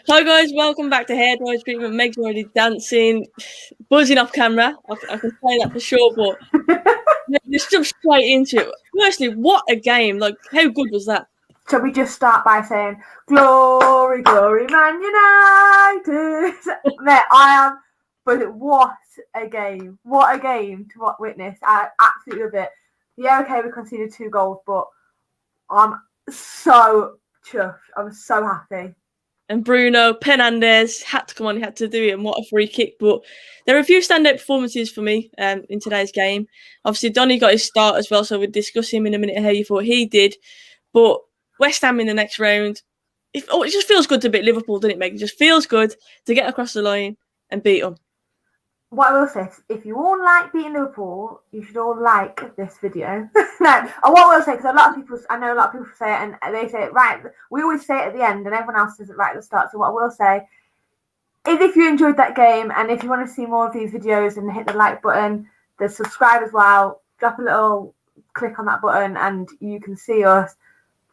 Hi guys, welcome back to Hair Dry Treatment. Meg's already dancing, buzzing off camera. I can say that for sure, but let's jump straight into it. Firstly, what a game! Like, how good was that? Shall we just start by saying, glory, glory, Man United? Mate, but what a game. What a game to witness. I absolutely love it. Yeah, okay, we conceded 2 goals, but I'm so chuffed. I'm so happy. And Bruno Fernandes had to come on, he had to do it, and what a free kick. But there are a few standout performances for me in today's game. Obviously, Donnie got his start as well, so we'll discuss him in a minute how you thought he did. But West Ham in the next round, it just feels good to beat Liverpool, doesn't it, Meg? It just feels good to get across the line and beat them. What I will say is, if you all like beating Liverpool, you should all like this video. No, and what I will say, because I know a lot of people say it, and they say it right. We always say it at the end, and everyone else says it right at the start. So what I will say is, if you enjoyed that game, and if you want to see more of these videos, and hit the like button, the subscribe as well, drop a little click on that button, and you can see us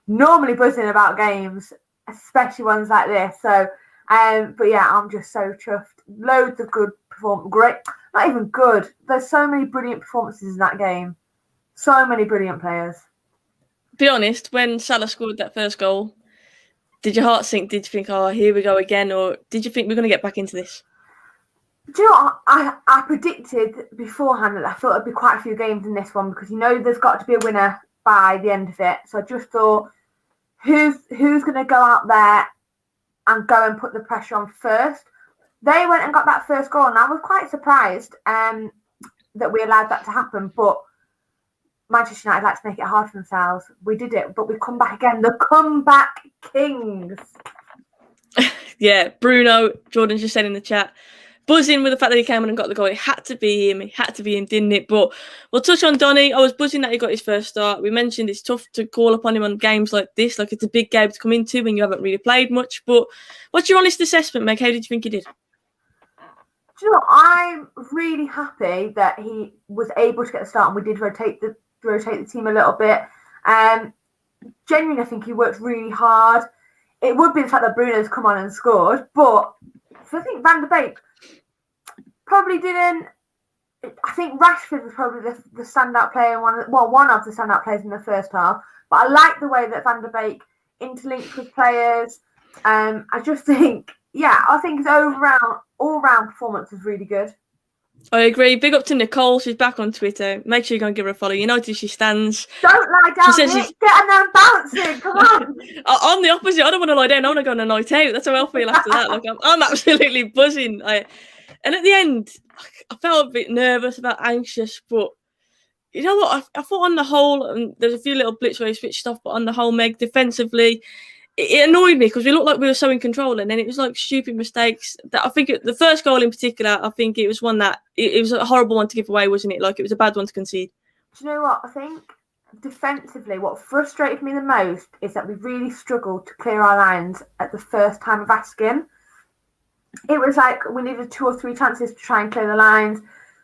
normally buzzing about games, especially ones like this. So, but yeah, I'm just so chuffed. Loads of good great, not even good. There's so many brilliant performances in that game. So many brilliant players. Be honest, when Salah scored that first goal, did your heart sink? Did you think, oh, here we go again? Or did you think we're going to get back into this? Do you know what? I predicted beforehand that I thought there'd be quite a few games in this one, because there's got to be a winner by the end of it. So I just thought, who's going to go out there and go and put the pressure on first? They went and got that first goal, and I was quite surprised that we allowed that to happen. But Manchester United like to make it hard for themselves. We did it, but we come back again. The comeback kings. Yeah, Bruno, Jordan just said in the chat, buzzing with the fact that he came in and got the goal. It had to be him. It had to be him, didn't it? But we'll touch on Donnie. I was buzzing that he got his first start. We mentioned it's tough to call upon him on games like this. Like, it's a big game to come into when you haven't really played much. But what's your honest assessment, Meg? How did you think he did? Do you know what? I'm really happy that he was able to get a start, and we did rotate the team a little bit. Genuinely, I think he worked really hard. It would be the fact that Bruno's come on and scored, but I think Van Der Beek probably didn't. I think Rashford was probably the standout player, one of the standout players in the first half. But I like the way that Van Der Beek interlinked with players. I just think, I think his all-round performance was really good. I agree. Big up to Nicole. She's back on Twitter. Make sure you go and give her a follow. You know where she stands. Don't lie down, Nick. Get her down bouncing. Come on. I'm the opposite. I don't want to lie down. I want to go on a night out. That's how I feel after that. Like, I'm absolutely buzzing. And at the end, I felt a bit nervous, anxious. But you know what? I thought on the whole, and there's a few little blips where he switched off, but on the whole, Meg, defensively, it annoyed me because we looked like we were so in control, and then it was like stupid mistakes. That I think the first goal in particular, I think it was one that it was a horrible one to give away, wasn't it? Like, it was a bad one to concede. Do you know what? I think defensively, what frustrated me the most is that we really struggled to clear our lines at the first time of asking. It was like we needed 2 or 3 chances to try and clear the lines.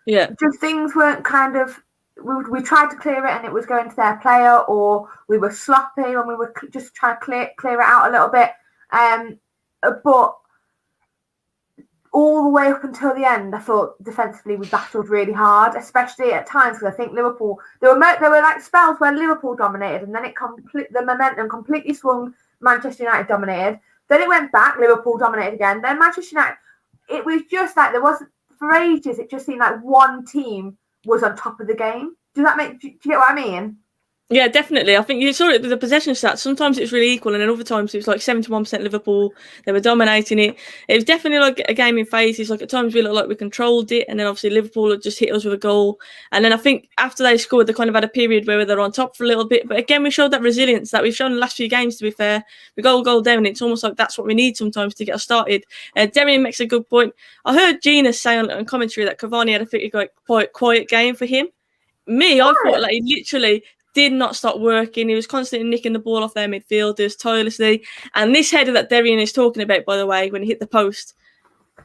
Yeah, just things weren't kind of. We tried to clear it and it was going to their player, or we were sloppy when we were just trying to clear it out a little bit. But all the way up until the end, I thought defensively we battled really hard, especially at times, because I think Liverpool, there were like spells where Liverpool dominated, and then the momentum completely swung. Manchester United dominated. Then it went back. Liverpool dominated again. Then Manchester United. It was just like there wasn't for ages. It just seemed like one team was on top of the game. Do you get what I mean? Yeah, definitely. I think you saw it with the possession stats. Sometimes it's really equal, and then other times it was like 71% Liverpool. They were dominating it. It was definitely like a game in phases. Like, at times we looked like we controlled it, and then obviously Liverpool had just hit us with a goal. And then I think after they scored, they kind of had a period where they were on top for a little bit. But again, we showed that resilience that we've shown in the last few games, to be fair. We go a goal down, and it's almost like that's what we need sometimes to get us started. Darian makes a good point. I heard Gina say on commentary that Cavani had quite quiet game for him. I thought like he literally did not stop working. He was constantly nicking the ball off their midfielders tirelessly. And this header that Darian is talking about, by the way, when he hit the post,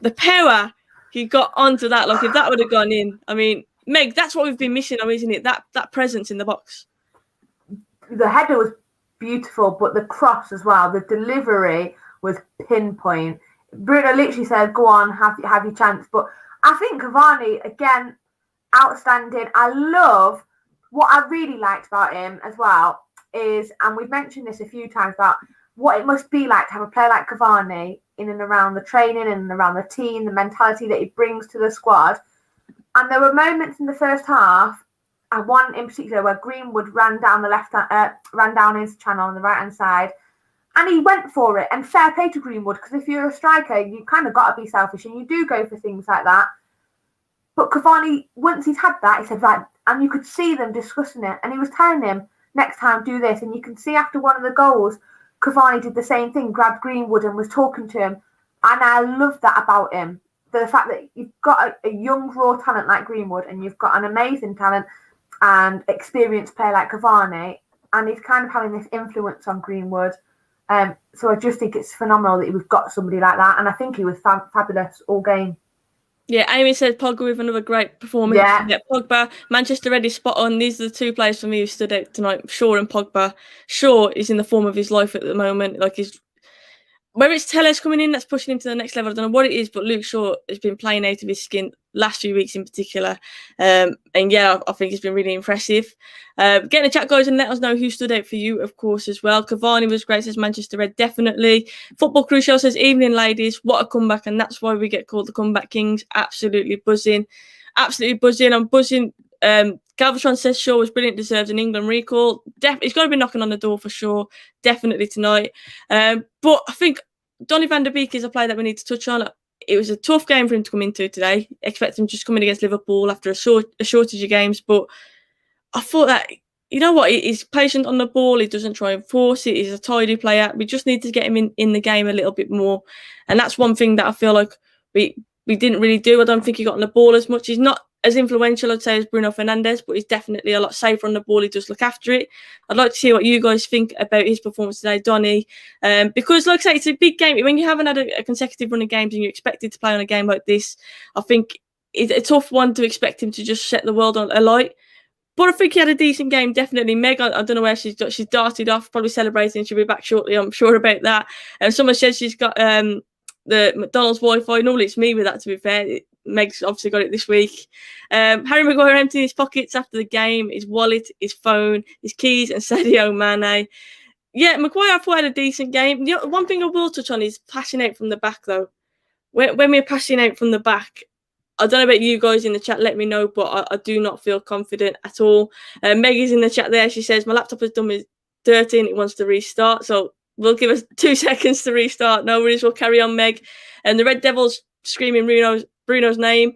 the power he got onto that, like if that would have gone in, I mean, Meg, that's what we've been missing, isn't it? That presence in the box. The header was beautiful, but the cross as well, the delivery was pinpoint. Bruno literally said, "Go on, have your chance." But I think Cavani, again, outstanding. I love what I really liked about him as well is, and we've mentioned this a few times, about what it must be like to have a player like Cavani in and around the training and around the team, the mentality that he brings to the squad. And there were moments in the first half, and one in particular where Greenwood ran down his channel on the right hand side, and he went for it. And fair play to Greenwood, because if you're a striker, you kind of got to be selfish, and you do go for things like that. But Cavani, once he's had that, he said, right, and you could see them discussing it, and he was telling him, next time do this. And you can see after one of the goals, Cavani did the same thing, grabbed Greenwood and was talking to him. And I love that about him. The fact that you've got a young, raw talent like Greenwood, and you've got an amazing talent and experienced player like Cavani, and he's kind of having this influence on Greenwood. So I just think it's phenomenal that we've got somebody like that. And I think he was fabulous all game. Yeah, Amy says Pogba with another great performance. Yeah, Pogba, Manchester Red is spot on. These are the two players for me who stood out tonight, Shaw and Pogba. Shaw is in the form of his life at the moment. Like, whether it's Telles coming in that's pushing him to the next level, I don't know what it is, but Luke Shaw has been playing out of his skin last few weeks in particular. And yeah, I think it's been really impressive. Get in the chat, guys, and let us know who stood out for you, of course, as well. Cavani was great, says Manchester Red, definitely. Football Crucial says, evening, ladies. What a comeback, and that's why we get called the Comeback Kings. Absolutely buzzing. Absolutely buzzing. I'm buzzing. Galvatron says Shaw was brilliant, deserves an England recall. He's got to be knocking on the door for sure, definitely tonight. But I think Donnie Van Der Beek is a player that we need to touch on. It was a tough game for him to come into today. Expect him just coming against Liverpool after a shortage of games. But I thought that, you know what, he's patient on the ball. He doesn't try and force it. He's a tidy player. We just need to get him in the game a little bit more. And that's one thing that I feel like we didn't really do. I don't think he got on the ball as much. He's not as influential, I'd say, as Bruno Fernandes, but he's definitely a lot safer on the ball. He does look after it. I'd like to see what you guys think about his performance today, Donnie, because, like I say, it's a big game. When you haven't had a consecutive run of games and you're expected to play on a game like this, I think it's a tough one to expect him to just set the world on alight. But I think he had a decent game, definitely. Meg, I don't know where she's darted off, probably celebrating. She'll be back shortly, I'm sure about that. And someone says she's got the McDonald's Wi-Fi. Normally it's me with that, to be fair. Meg's obviously got it this week. Harry Maguire emptying his pockets after the game, his wallet, his phone, his keys, and Sadio Mane. Yeah, Maguire, I thought, had a decent game. One thing I will touch on is passing out from the back, though. When we're passing out from the back, I don't know about you guys in the chat, let me know, but I do not feel confident at all. Meg is in the chat there. She says, my laptop has done me dirty and it wants to restart. So we'll give us 2 seconds to restart. No worries, we'll carry on, Meg. And the Red Devils screaming Bruno's name.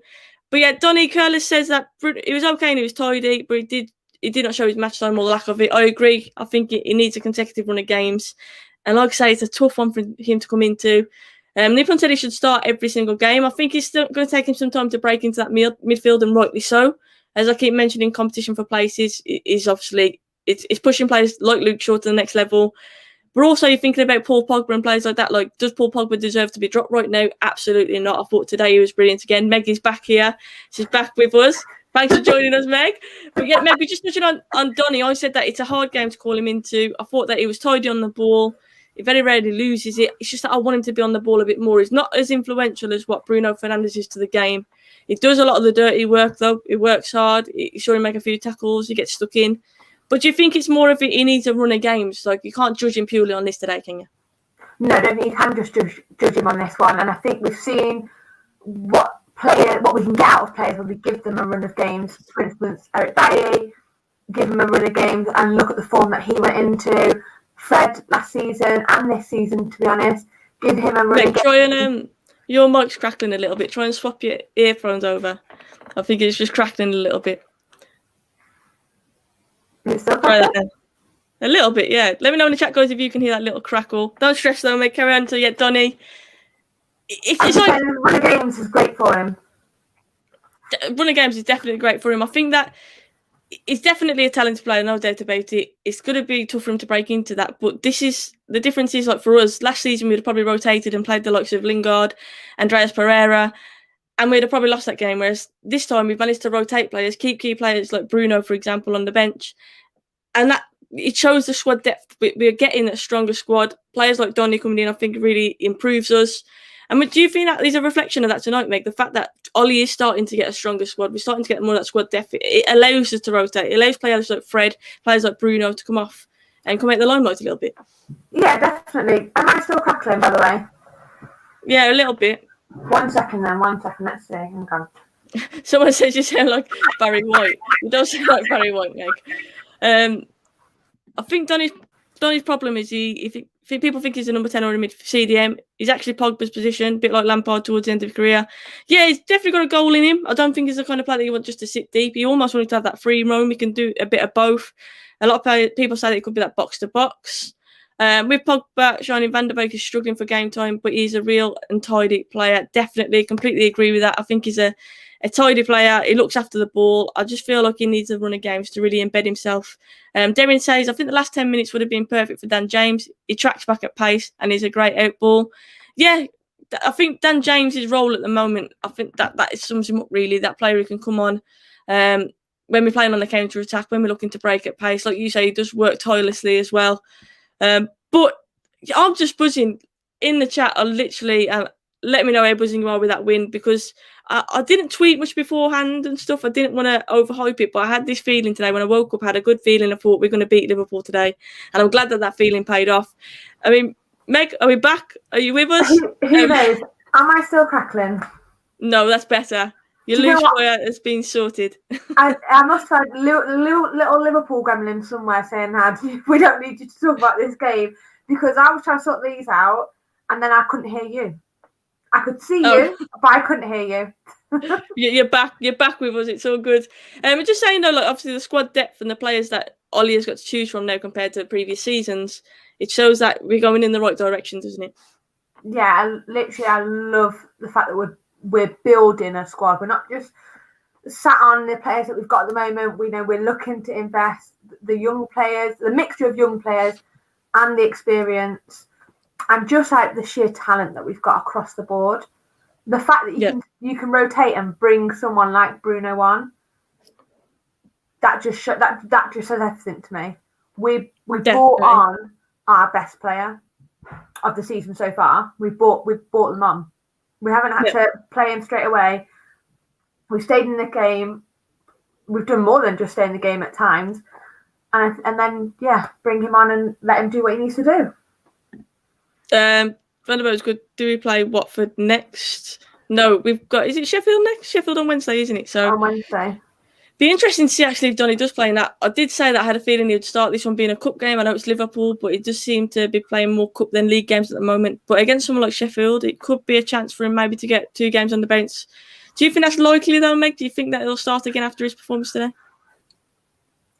But yeah, Donnie Curlis says that it was okay and he was tidy, but he did not show his match time or the lack of it. I agree. I think he needs a consecutive run of games. And like I say, it's a tough one for him to come into. Nippon said he should start every single game. I think it's still going to take him some time to break into that midfield, and rightly so. As I keep mentioning, competition for places is obviously it's pushing players like Luke Shaw to the next level. But also, you're thinking about Paul Pogba and players like that. Like, does Paul Pogba deserve to be dropped right now? Absolutely not. I thought today he was brilliant again. Meg is back here. She's back with us. Thanks for joining us, Meg. But yeah, Meg, we just touching on Donnie. I said that it's a hard game to call him into. I thought that he was tidy on the ball. He very rarely loses it. It's just that I want him to be on the ball a bit more. He's not as influential as what Bruno Fernandes is to the game. He does a lot of the dirty work, though. He works hard. He's sure he make a few tackles. He gets stuck in. But do you think it's more of it? He needs a run of games. Like, you can't judge him purely on this today, can you? No, I don't think you can just judge him on this one. And I think we've seen what we can get out of players when we give them a run of games. For instance, Eric Bailly, give him a run of games and look at the form that he went into. Fred last season and this season, to be honest, give him a run of games. Try and your mic's crackling a little bit. Try and swap your earphones over. I think it's just crackling a little bit. Try that then. A little bit, yeah. Let me know in the chat, guys, if you can hear that little crackle. Don't stress, though, mate. Carry on until you get Donnie. It's like run of games is great for him. Run of games is definitely great for him. I think that he's definitely a talented player, no doubt about it. It's going to be tough for him to break into that. But this is the difference is, like, for us, last season we'd have probably rotated and played the likes of Lingard, Andreas Pereira, and we'd have probably lost that game. Whereas this time we've managed to rotate players, keep key players like Bruno, for example, on the bench. And that it shows the squad depth. We're getting a stronger squad. Players like Donnie coming in, I think, really improves us. And do you think that is a reflection of that tonight, Meg? The fact that Ollie is starting to get a stronger squad. We're starting to get more of that squad depth. It allows us to rotate. It allows players like Fred, players like Bruno to come off and come out the limelight a little bit. Yeah, definitely. Am I still crackling, by the way? Yeah, a little bit. 1 second then, 1 second. Let's see. Hang on. Someone says you sound like Barry White. You don't sound like Barry White, Meg. I think Donnie's problem is if people think he's a number 10 or a mid CDM, he's actually Pogba's position, a bit like Lampard towards the end of his career. Yeah, he's definitely got a goal in him. I don't think he's the kind of player that you want just to sit deep. He almost wanted to have that free roam. He can do a bit of both. A lot of people say that it could be that box-to-box. With Pogba, Donnie Van Der Beek is struggling for game time, but he's a real and tidy player. Definitely, completely agree with that. I think he's a tidy player. He looks after the ball. I just feel like he needs a run of games to really embed himself. Derrin says, I think the last 10 minutes would have been perfect for Dan James. He tracks back at pace and he's a great out ball. Yeah, I think Dan James's role at the moment, I think that sums him up really. That player who can come on when we're playing on the counter attack, when we're looking to break at pace. Like you say, he does work tirelessly as well. But I'm just buzzing in the chat. I literally let me know how buzzing you are with that win, because I didn't tweet much beforehand and stuff. I didn't want to overhype it, but I had this feeling today when I woke up. I had a good feeling. I thought we're going to beat Liverpool today, and I'm glad that feeling paid off. I mean, Meg, are we back? Are you with us? Who knows? Am I still crackling? No, that's better. Your loose wire has been sorted. I must have had little Liverpool gremlin somewhere saying that we don't need you to talk about this game, because I was trying to sort these out and then I couldn't hear you. I could see you, but I couldn't hear you. You're back with us. It's all good. Just saying though, like obviously the squad depth and the players that Ollie has got to choose from now compared to previous seasons, it shows that we're going in the right direction, doesn't it? Yeah, I love the fact that we're building a squad. We're not just sat on the players that we've got at the moment. We know we're looking to invest the young players, the mixture of young players and the experience, and just like the sheer talent that we've got across the board. The fact that you can rotate and bring someone like Bruno on, that just says everything to me. We brought on our best player of the season so far. We've brought them on. We haven't had to play him straight away. We've stayed in the game. We've done more than just stay in the game at times. And then bring him on and let him do what he needs to do. Van der Beek's good. Do we play Watford next? No, we've got. Is it Sheffield next? Sheffield on Wednesday, isn't it? So on Wednesday. Be interesting to see actually if Donnie does play in that. I did say that I had a feeling he would start this one being a cup game. I know it's Liverpool, but he does seem to be playing more cup than league games at the moment. But against someone like Sheffield, it could be a chance for him maybe to get 2 games on the bench. Do you think that's likely though, Meg? Do you think that he'll start again after his performance today?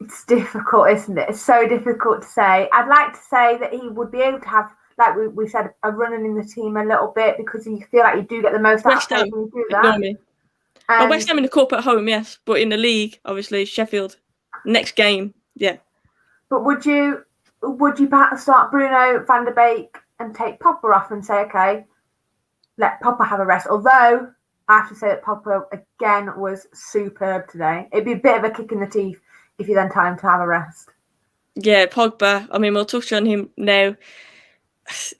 It's difficult, isn't it? It's so difficult to say. I'd like to say that he would be able to have, like we said, a running in the team a little bit, because you feel like you do get the most out of him when you do that. West Ham in the cup at home, yes, but in the league, obviously Sheffield next game, yeah. But would you perhaps start Bruno, Van der Beek, and take Pogba off and say, okay, let Pogba have a rest? Although I have to say that Pogba again was superb today. It'd be a bit of a kick in the teeth if you then tell him to have a rest. Yeah, Pogba. I mean, we'll touch on him now.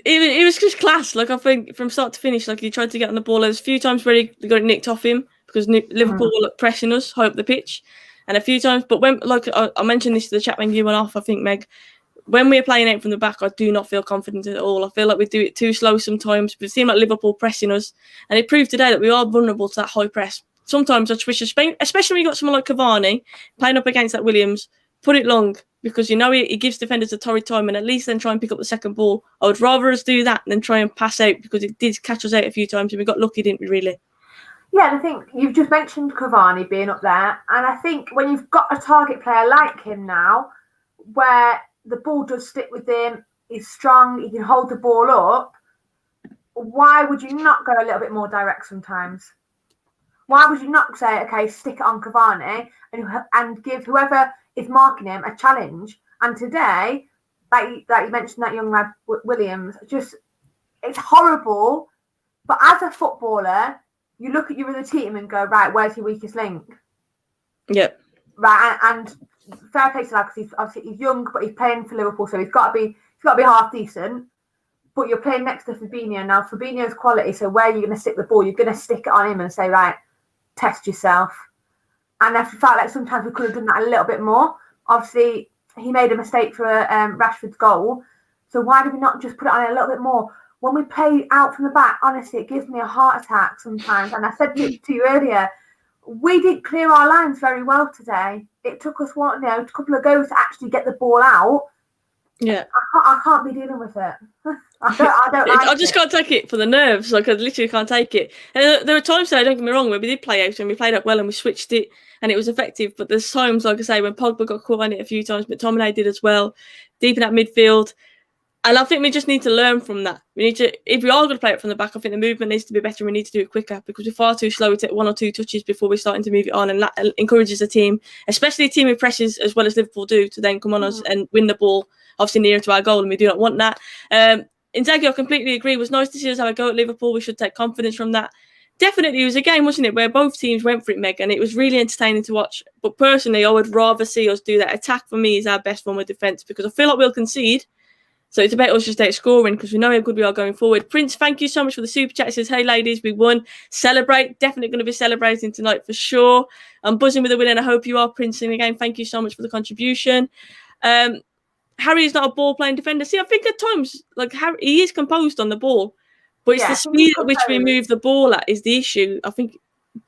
It was just class. Like I think from start to finish, like he tried to get on the ball. There's a few times where he got it nicked off him, because Liverpool were pressing us high up the pitch, and a few times. But when, like I mentioned this to the chat when you went off, I think, Meg, when we're playing out from the back, I do not feel confident at all. I feel like we do it too slow sometimes. We've seen like Liverpool pressing us, and it proved today that we are vulnerable to that high press. Sometimes I wish, especially when you got someone like Cavani playing up against that Williams, put it long, because you know he gives defenders a torrid time, and at least then try and pick up the second ball. I would rather us do that than try and pass out, because it did catch us out a few times and we got lucky, didn't we, really? Yeah, and I think you've just mentioned Cavani being up there, and I think when you've got a target player like him now, where the ball does stick with him, he's strong, he can hold the ball up, why would you not go a little bit more direct sometimes? Why would you not say, okay, stick it on Cavani and give whoever is marking him a challenge? And today, like you mentioned, that young lad Williams, just, it's horrible. But as a footballer, you look at your other team and go, right, where's your weakest link? Yep. Right, and fair play to that, because he's young, but he's playing for Liverpool, so he's got to be half decent. but you're playing next to Fabinho. Now, Fabinho's quality, so where you're going to stick the ball, you're going to stick it on him and say, right, test yourself. And I felt like sometimes we could have done that a little bit more. Obviously, he made a mistake for Rashford's goal. So why did we not just put it on a little bit more? When we play out from the back, honestly, it gives me a heart attack sometimes. And I said to you earlier, we didn't clear our lines very well today. It took us a couple of goes to actually get the ball out. Yeah, I can't be dealing with it. I just can't take it for the nerves. Like, I literally can't take it. And there are times, don't get me wrong, where we did play out and we played up well and we switched it and it was effective. But there's times, like I say, when Pogba got caught on it a few times, but McTominay did as well, deep in that midfield. And I think we just need to learn from that. We need to, if we are going to play it from the back, I think the movement needs to be better and we need to do it quicker because we're far too slow to take 1 or 2 touches before we're starting to move it on. And that encourages the team, especially a team who presses as well as Liverpool do, to then come on us and win the ball, obviously nearer to our goal, and we do not want that. Inzaghi, I completely agree. It was nice to see us have a go at Liverpool. We should take confidence from that. Definitely, it was a game, wasn't it, where both teams went for it, Meg, and it was really entertaining to watch. But personally, I would rather see us do that. Attack, for me, is our best form of defence because I feel like we'll concede. So it's about us just scoring because we know how good we are going forward. Prince, thank you so much for the super chat. It says, hey, ladies, we won. Celebrate. Definitely going to be celebrating tonight for sure. I'm buzzing with the win and I hope you are, Prince. And again, thank you so much for the contribution. Harry is not a ball-playing defender. See, I think at times, like, Harry, he is composed on the ball, but it's the speed at which we move the ball at is the issue. I think,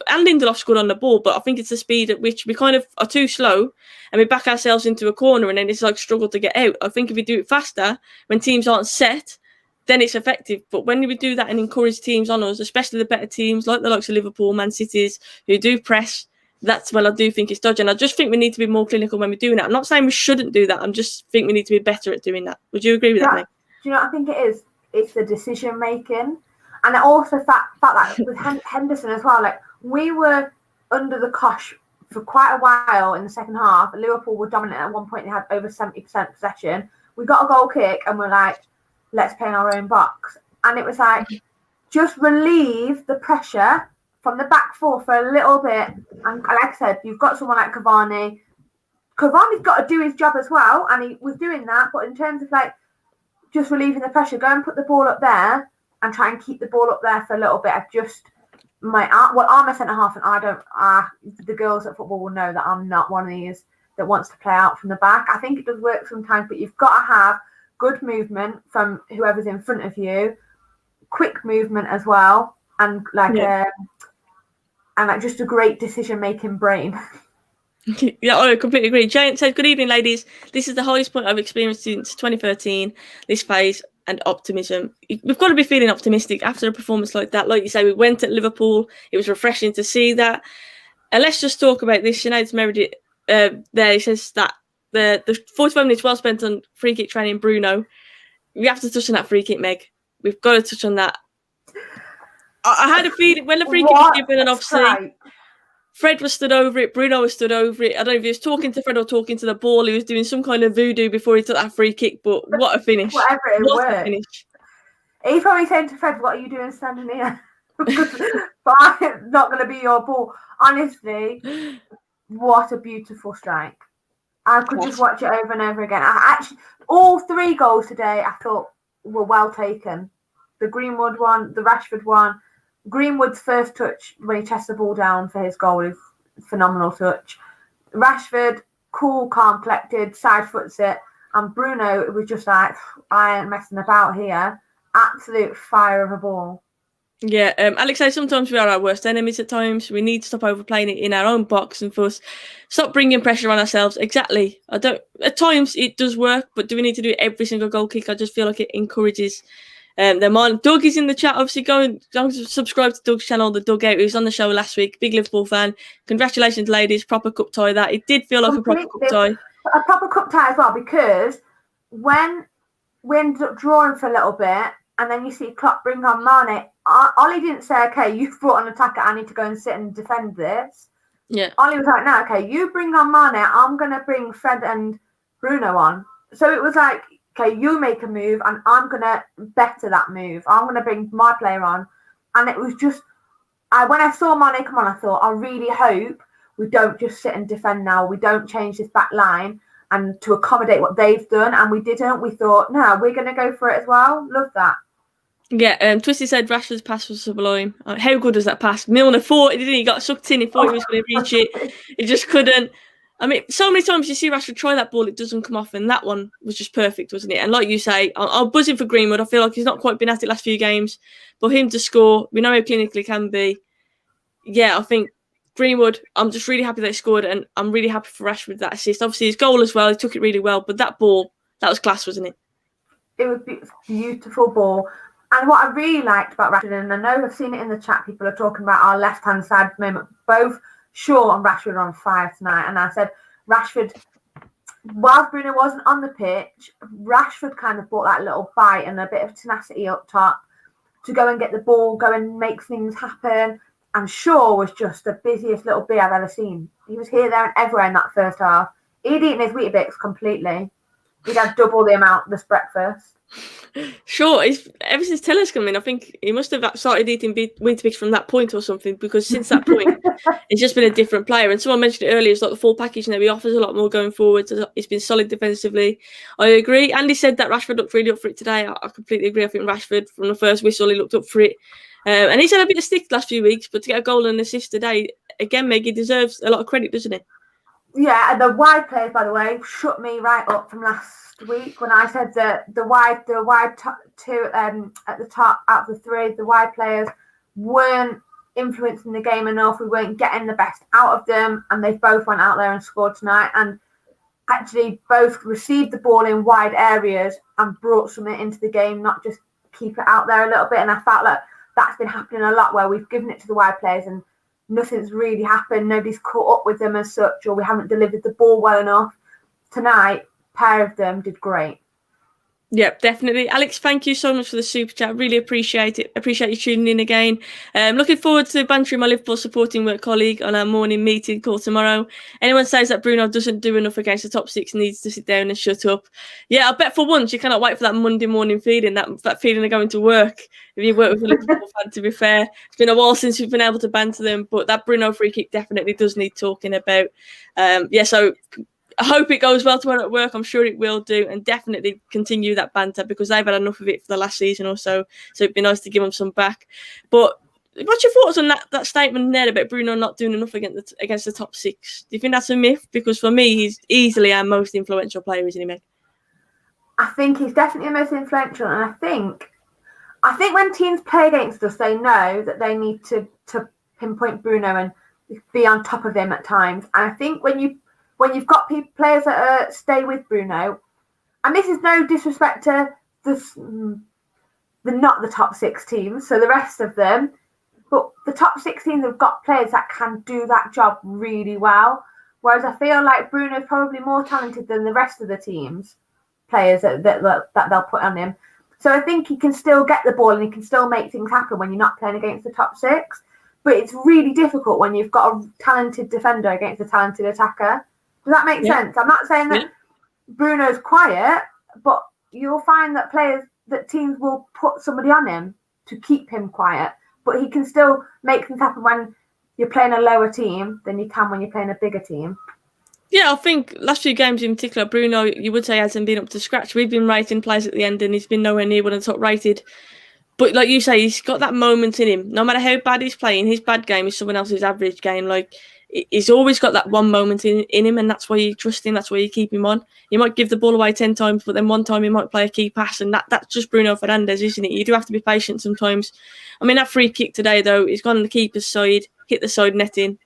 and Lindelof's good on the ball, but I think it's the speed at which we kind of are too slow and we back ourselves into a corner and then it's like struggle to get out. I think if we do it faster, when teams aren't set, then it's effective. But when we do that and encourage teams on us, especially the better teams like the likes of Liverpool, Man City's, who do press, that's when I do think it's dodgy. And I just think we need to be more clinical when we're doing that. I'm not saying we shouldn't do that. I'm just think we need to be better at doing that. Would you agree with that, Meg? Do you know what I think it is? It's the decision making. And also fact that with Henderson as well, like we were under the cosh for quite a while in the second half. Liverpool were dominant at one point. They had over 70% possession. We got a goal kick and we're like, let's play in our own box. And it was like, just relieve the pressure from the back four for a little bit. And like I said, you've got someone like Cavani. Cavani's got to do his job as well. And he was doing that. But in terms of like just relieving the pressure, go and put the ball up there and try and keep the ball up there for a little bit. I'm a centre half, and the girls at football will know that I'm not one of these that wants to play out from the back. I think it does work sometimes, but you've got to have good movement from whoever's in front of you, quick movement as well, and just a great decision-making brain. Yeah, I completely agree. Giant said, good evening, ladies. This is the highest point I've experienced since 2013, this phase, and optimism. We've got to be feeling optimistic after a performance like that. Like you say, we went at Liverpool. It was refreshing to see that. And let's just talk about this. Sinead's Meredith there. He says that the 45 minutes well spent on free kick training Bruno. We have to touch on that free kick, Meg. We've got to touch on that. I had a feeling when the free kick was given, and obviously Fred was stood over it, Bruno was stood over it. I don't know if he was talking to Fred or talking to the ball. He was doing some kind of voodoo before he took that free kick, but what a finish. Whatever it was. He's probably saying to Fred, what are you doing standing here? But I'm not going to be your ball. Honestly, what a beautiful strike. I could just watch it over and over again. All 3 goals today I thought were well taken. The Greenwood one, the Rashford one. Greenwood's first touch when he chests the ball down for his goal is a phenomenal touch. Rashford, cool, calm, collected, side foots it. And Bruno, it was just like, I ain't messing about here. Absolute fire of a ball. Yeah, Alex says sometimes we are our worst enemies at times. We need to stop overplaying it in our own box and for us, stop bringing pressure on ourselves. Exactly. At times it does work, but do we need to do it every single goal kick? I just feel like it encourages them on. Doug is in the chat. Obviously, go and subscribe to Doug's channel, The Dugout. He was on the show last week. Big Liverpool fan. Congratulations, ladies. Proper cup tie that. It did feel like a proper cup tie. A proper cup tie as well, because when we ended up drawing for a little bit, and then you see Klopp bring on Mane, Ollie didn't say, okay, you've brought an attacker, I need to go and sit and defend this. Yeah. Ollie was like, no, okay, you bring on Mane, I'm going to bring Fred and Bruno on. So it was like, okay, you make a move and I'm going to better that move. I'm going to bring my player on. And it was just, when I saw Mane come on, I thought, I really hope we don't just sit and defend now. We don't change this back line. and to accommodate what they've done, and we didn't. We thought, no, we're going to go for it as well. Love that. Yeah, Twisty said Rashford's pass was sublime. How good was that pass? Milner thought, didn't he? He got sucked in. He thought he was going to reach it. He just couldn't. I mean, so many times you see Rashford try that ball, it doesn't come off, and that one was just perfect, wasn't it? And like you say, I'm buzzing for Greenwood. I feel like he's not quite been at it last few games, but him to score, we know how clinical he can be. Yeah, I think Greenwood, I'm just really happy that he scored, and I'm really happy for Rashford that assist. Obviously, his goal as well, he took it really well, but that ball, that was class, wasn't it? It was a beautiful ball. And what I really liked about Rashford, and I know I've seen it in the chat, people are talking about our left-hand side at the moment. Both Shaw and Rashford are on fire tonight. And I said, Rashford, whilst Bruno wasn't on the pitch, Rashford kind of brought that little bite and a bit of tenacity up top to go and get the ball, go and make things happen. And Shaw was just the busiest little bee I've ever seen. He was here, there and everywhere in that first half. He'd eaten his Weetabix completely. He'd had double the amount this breakfast. Sure, ever since Teller's come in, I think he must have started eating Weetabix from that point or something, because since that point, he's just been a different player. And someone mentioned it earlier, it's like the full package now. He offers a lot more going forward. So he's been solid defensively. I agree. Andy said that Rashford looked really up for it today. I completely agree. I think Rashford, from the first whistle, he looked up for it. And he's had a bit of stick the last few weeks, but to get a goal and assist today, again, Meg, he deserves a lot of credit, doesn't he? Yeah, and the wide players, by the way, shut me right up from last week when I said that the wide two at the top out of the three, the wide players weren't influencing the game enough. We weren't getting the best out of them, and they both went out there and scored tonight, and actually both received the ball in wide areas and brought something into the game, not just keep it out there a little bit. And I felt like that's been happening a lot, where we've given it to the wide players and nothing's really happened. Nobody's caught up with them as such, or we haven't delivered the ball well enough. Tonight, a pair of them did great. Yep, definitely. Alex, thank you so much for the super chat. Really appreciate it. Appreciate you tuning in again. Looking forward to bantering my Liverpool supporting work colleague on our morning meeting call tomorrow. Anyone says that Bruno doesn't do enough against the top six needs to sit down and shut up. Yeah, I bet for once you cannot wait for that Monday morning feeling, that feeling of going to work. If you work with a Liverpool fan, to be fair, it's been a while since we've been able to banter them, but that Bruno free kick definitely does need talking about. So I hope it goes well tomorrow at work. I'm sure it will do, and definitely continue that banter, because they've had enough of it for the last season or so. So it'd be nice to give them some back. But what's your thoughts on that statement there about Bruno not doing enough against the top six? Do you think that's a myth? Because for me, he's easily our most influential player, isn't he, Meg? I think he's definitely the most influential, and I think when teams play against us, they know that they need to pinpoint Bruno and be on top of him at times. And I think when you've got players that stay with Bruno, and this is no disrespect to not the top six teams, so the rest of them, but the top six teams have got players that can do that job really well. Whereas I feel like Bruno's probably more talented than the rest of the teams' players that they'll put on him. So I think he can still get the ball and he can still make things happen when you're not playing against the top six. But it's really difficult when you've got a talented defender against a talented attacker. Does that make sense? I'm not saying that Bruno's quiet, but you'll find that teams will put somebody on him to keep him quiet. But he can still make things happen when you're playing a lower team than you can when you're playing a bigger team. Yeah, I think last few games in particular, Bruno, you would say, hasn't been up to scratch. We've been rating players at the end, and he's been nowhere near one of the top rated. But like you say, he's got that moment in him. No matter how bad he's playing, his bad game is someone else's average game. Like, he's always got that one moment in him, and that's why you trust him. That's why you keep him on. You might give the ball away 10 times, but then one time he might play a key pass, and that's just Bruno Fernandes, isn't it? You do have to be patient sometimes. I mean, that free kick today, though, he's gone on the keeper's side, hit the side netting.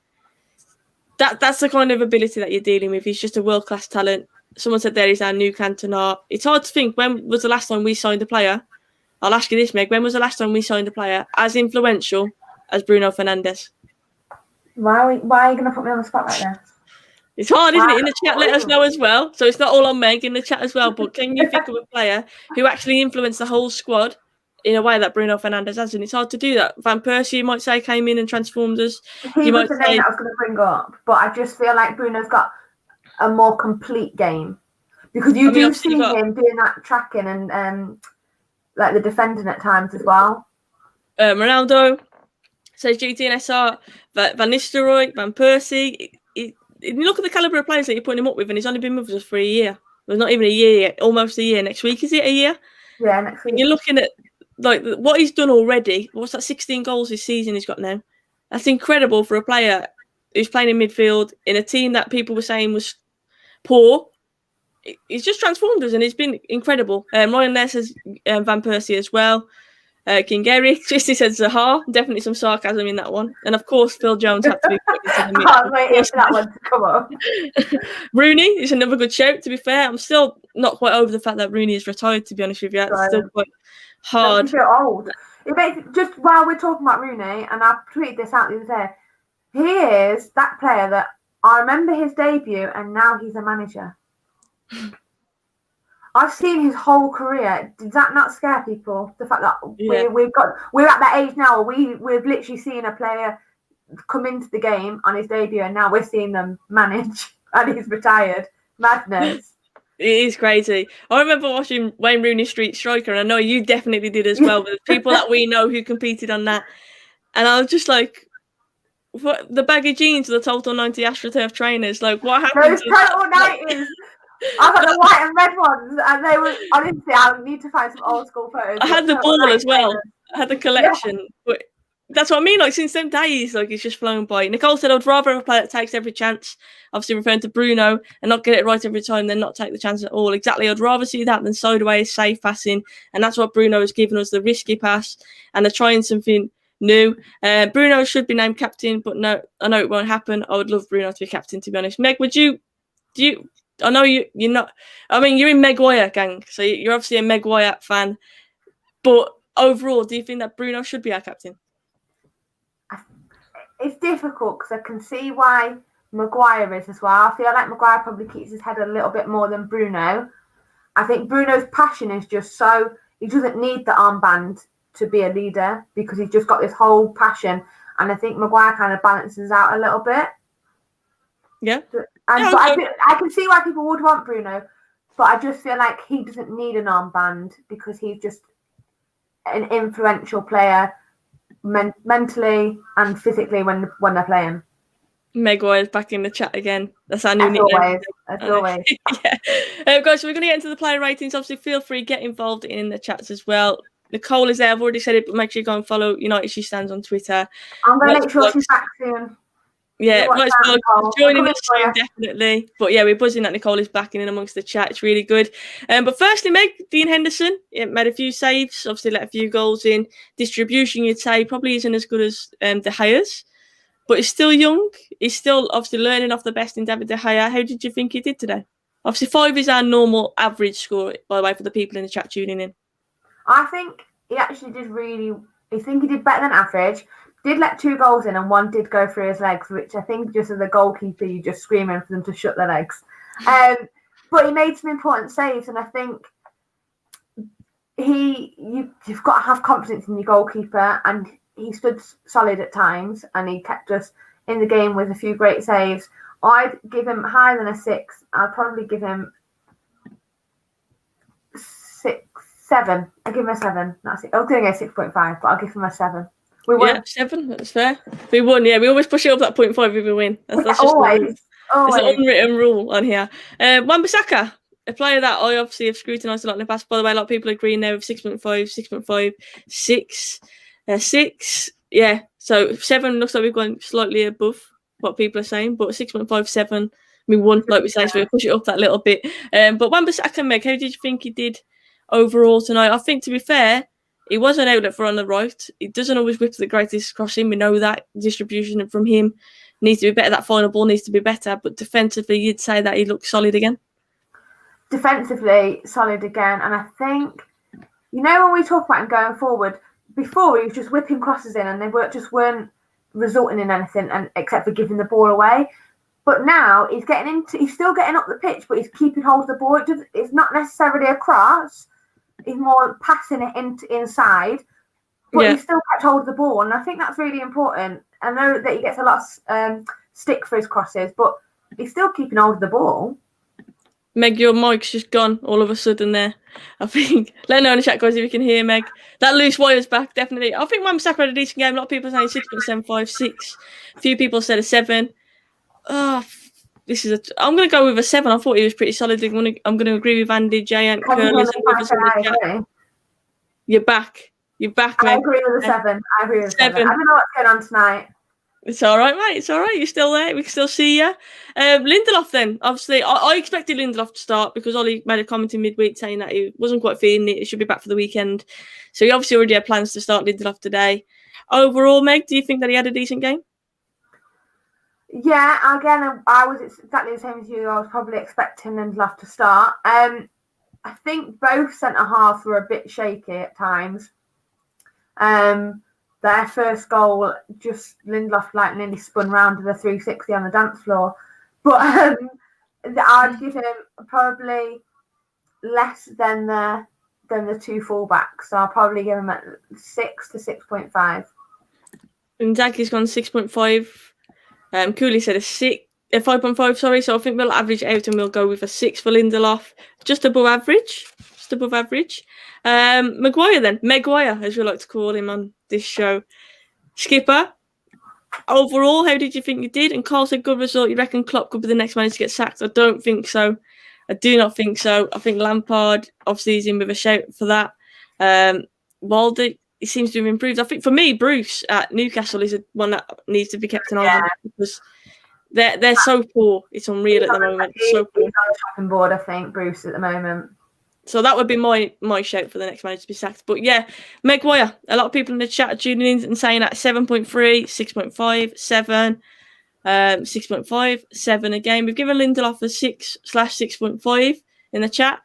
That's the kind of ability that you're dealing with. He's just a world-class talent. Someone said there he's our new Cantona. It's hard to think, when was the last time we signed a player? I'll ask you this, Meg. When was the last time we signed a player as influential as Bruno Fernandes? Why are you going to put me on the spot like this? It's hard, isn't it? In the chat, let us know as well. So it's not all on Meg in the chat as well. But can you think of a player who actually influenced the whole squad in a way that Bruno Fernandes has? And it's hard to do that. Van Persie, you might say, came in and transformed us. He was the name that I was going to bring up. But I just feel like Bruno's got a more complete game. Because you do see him doing that tracking and like the defending at times as well. Ronaldo says GTNSR, Van Nistelrooy, Van Persie. you look at the calibre of players that you're putting him up with, and he's only been with us for a year. Well, not even a year yet, almost a year. Next week, is it a year? Yeah, next week. And you're looking at like what he's done already. What's that? 16 goals this season he's got now. That's incredible for a player who's playing in midfield in a team that people were saying was poor. He's just transformed us, and he's been incredible. Ryan there says Van Persie as well. King Gary, Christy said Zaha, definitely some sarcasm in that one. And of course, Phil Jones had to be put into the mix. I was waiting for that one to come up. Rooney is another good shout, to be fair. I'm still not quite over the fact that Rooney is retired, to be honest with you. It's still quite hard. You feel old. Just while we're talking about Rooney, and I tweeted this out the other day, he is that player that I remember his debut, and now he's a manager. I've seen his whole career. Does that not scare people? The fact that we're at that age now. We've literally seen a player come into the game on his debut, and now we're seeing them manage, and he's retired. Madness. It is crazy. I remember watching Wayne Rooney Street Striker, and I know you definitely did as well. With people that we know who competed on that, and I was just like, "What? The baggy jeans, the Total 90 AstroTurf trainers? Like, what happened?" Those Total 90s. I got the white and red ones, and they were honestly. I need to find some old school photos. I had the ball as well. I had the collection, but that's what I mean. Like since them days, like it's just flown by. Nicole said, "I'd rather have a player that takes every chance." Obviously referring to Bruno, and not get it right every time, than not take the chance at all. Exactly. I'd rather see that than side away safe passing, and that's what Bruno has given us, the risky pass, and they're trying something new. Bruno should be named captain, but no, I know it won't happen. I would love Bruno to be captain, to be honest. Meg, would you? Do you? I know you're not. I mean, you're in Maguire gang, so you're obviously a Maguire fan. But overall, do you think that Bruno should be our captain? It's difficult because I can see why Maguire is as well. I feel like Maguire probably keeps his head a little bit more than Bruno. I think Bruno's passion is just so he doesn't need the armband to be a leader because he's just got this whole passion. And I think Maguire kind of balances out a little bit. Yeah. I can see why people would want Bruno, but I just feel like he doesn't need an armband because he's just an influential player mentally and physically when they're playing. Maguire's back in the chat again. That's our new nickname. As always. Yeah. Guys, so we're going to get into the player ratings. Obviously, feel free to get involved in the chats as well. Nicole is there. I've already said it, but make sure you go and follow United She Stands on Twitter. I'm going to make sure she's back soon. Yeah, joining us soon, definitely. But yeah, we're buzzing that Nicole is back in amongst the chat. It's really good. But firstly, Meg, Dean Henderson made a few saves, obviously let a few goals in. Distribution, you'd say, probably isn't as good as De Gea's, but he's still young. He's still obviously learning off the best in David De Gea. How did you think he did today? Obviously, 5 is our normal average score, by the way, for the people in the chat tuning in. I think he actually did I think he did better than average. Did let 2 goals in and 1 did go through his legs, which I think just as a goalkeeper, you're just screaming for them to shut their legs. But he made some important saves, and I think you've got to have confidence in your goalkeeper, and he stood solid at times, and he kept us in the game with a few great saves. I'd give him higher than a 6. I'd probably give him 7. I'll give him a 7. That's it. I was going to go 6.5, but I'll give him a 7. We won. Yeah, 7. That's fair. We won. Yeah, we always push it up that 0.5 if we win. That's just always. It's an unwritten rule on here. Wan-Bissaka, a player that I obviously have scrutinised a lot in the past. By the way, a lot of people agree now with 6.5, 6.5, 6, 6. Yeah, so 7 looks like we've gone slightly above what people are saying, but 6.5, 7. We won, like we say, so we push it up that little bit. But Wan-Bissaka, Meg, how did you think he did overall tonight? I think, to be fair, he was an outlet for on the right. He doesn't always whip the greatest crossing. We know that distribution from him needs to be better. That final ball needs to be better. But defensively, you'd say that he looks solid again. Defensively, solid again. And I think, when we talk about him going forward, before he was just whipping crosses in and they weren't resulting in anything except for giving the ball away. But now he's still getting up the pitch, but he's keeping hold of the ball. It's not necessarily a cross. He's more passing it inside, but he still kept hold of the ball, and I think that's really important. I know that he gets a lot of stick for his crosses, but he's still keeping hold of the ball. Meg, your mic's just gone all of a sudden there. I think. Let me know in the chat, guys, if you can hear Meg. That loose wire's back, definitely. I think Wan-Bissaka had a decent game. A lot of people saying 6.75, 6. A few people said a 7. I'm going to go with a 7. I thought he was pretty solid. I'm going to agree with Andy, Jay, and Curlers. You're back. You're back, I mate. agree with a 7. I don't know what's going on tonight. It's all right, mate. It's all right. You're still there. We can still see you. Lindelof, then. Obviously, I expected Lindelof to start because Ollie made a comment in midweek saying that he wasn't quite feeling it. He should be back for the weekend. So he obviously already had plans to start Lindelof today. Overall, Meg, do you think that he had a decent game? Yeah, again, I was exactly the same as you. I was probably expecting Lindelof to start. I think both centre-halves were a bit shaky at times. Their first goal, just Lindelof nearly spun round to the 360 on the dance floor. But I'd give him probably less than the 2 fullbacks. So I'll probably give him at 6 to 6.5. And Zaggy's gone 6.5. Cooley said a 5.5, sorry. So I think we'll average it out and we'll go with a 6 for Lindelof. Just above average. Maguire then. Maguire, as we like to call him on this show. Skipper, overall, how did you think you did? And Carl said good result. You reckon Klopp could be the next manager to get sacked? I don't think so. I do not think so. I think Lampard, obviously, is in with a shout for that. Wilder, he seems to have improved. I think for me, Bruce at Newcastle is one that needs to be kept an eye on because they're so poor. It's unreal at the moment. So poor. He's on the chopping board, I think, Bruce, at the moment. So that would be my shout for the next manager to be sacked. But yeah, Maguire, a lot of people in the chat are tuning in and saying that 7.3, 6.5, 7, 6.5, 7 again. We've given Lindelof a 6/6.5 in the chat.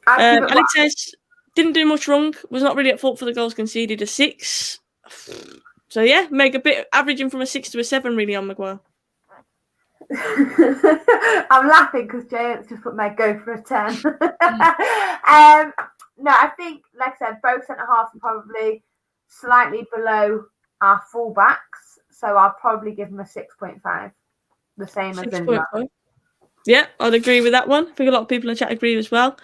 Alex says, didn't do much wrong, was not really at fault for the goals conceded, a 6. So yeah, make a bit averaging from a 6 to a 7 really on Maguire. I'm laughing because Jay's just put Meg go for a 10. No, I think, like I said, both centre halves are probably slightly below our fullbacks, so I'll probably give them a 6.5, the same as Lindelof. Yeah, I'd agree with that one. I think a lot of people in the chat agree as well.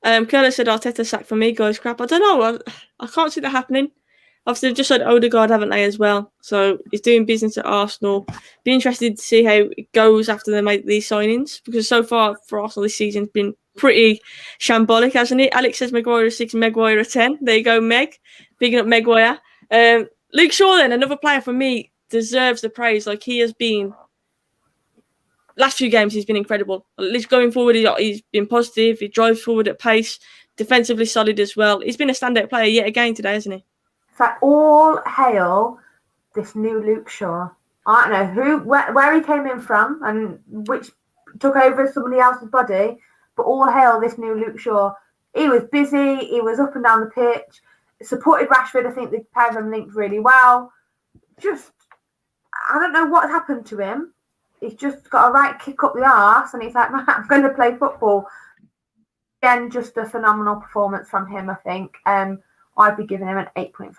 Curler said Arteta sack for me, guys. Crap. I don't know. I can't see that happening. Obviously, they've just had Odegaard, haven't they, as well? So he's doing business at Arsenal. Be interested to see how it goes after they make these signings, because so far for Arsenal this season's been pretty shambolic, hasn't it? Alex says Maguire a 6, Maguire a 10. There you go, Meg. Picking up Maguire. Luke Shaw, then, another player for me, deserves the praise. Like he has been. Last few games, he's been incredible. At least going forward, he's been positive. He drives forward at pace. Defensively solid as well. He's been a standout player yet again today, hasn't he? So all hail this new Luke Shaw. I don't know where he came in from and which took over somebody else's body, but all hail this new Luke Shaw. He was busy. He was up and down the pitch. Supported Rashford. I think the pair of them linked really well. Just, I don't know what happened to him. He's just got a right kick up the arse and he's like, right, I'm going to play football. Again, just a phenomenal performance from him, I think. I'd be giving him an 8.5.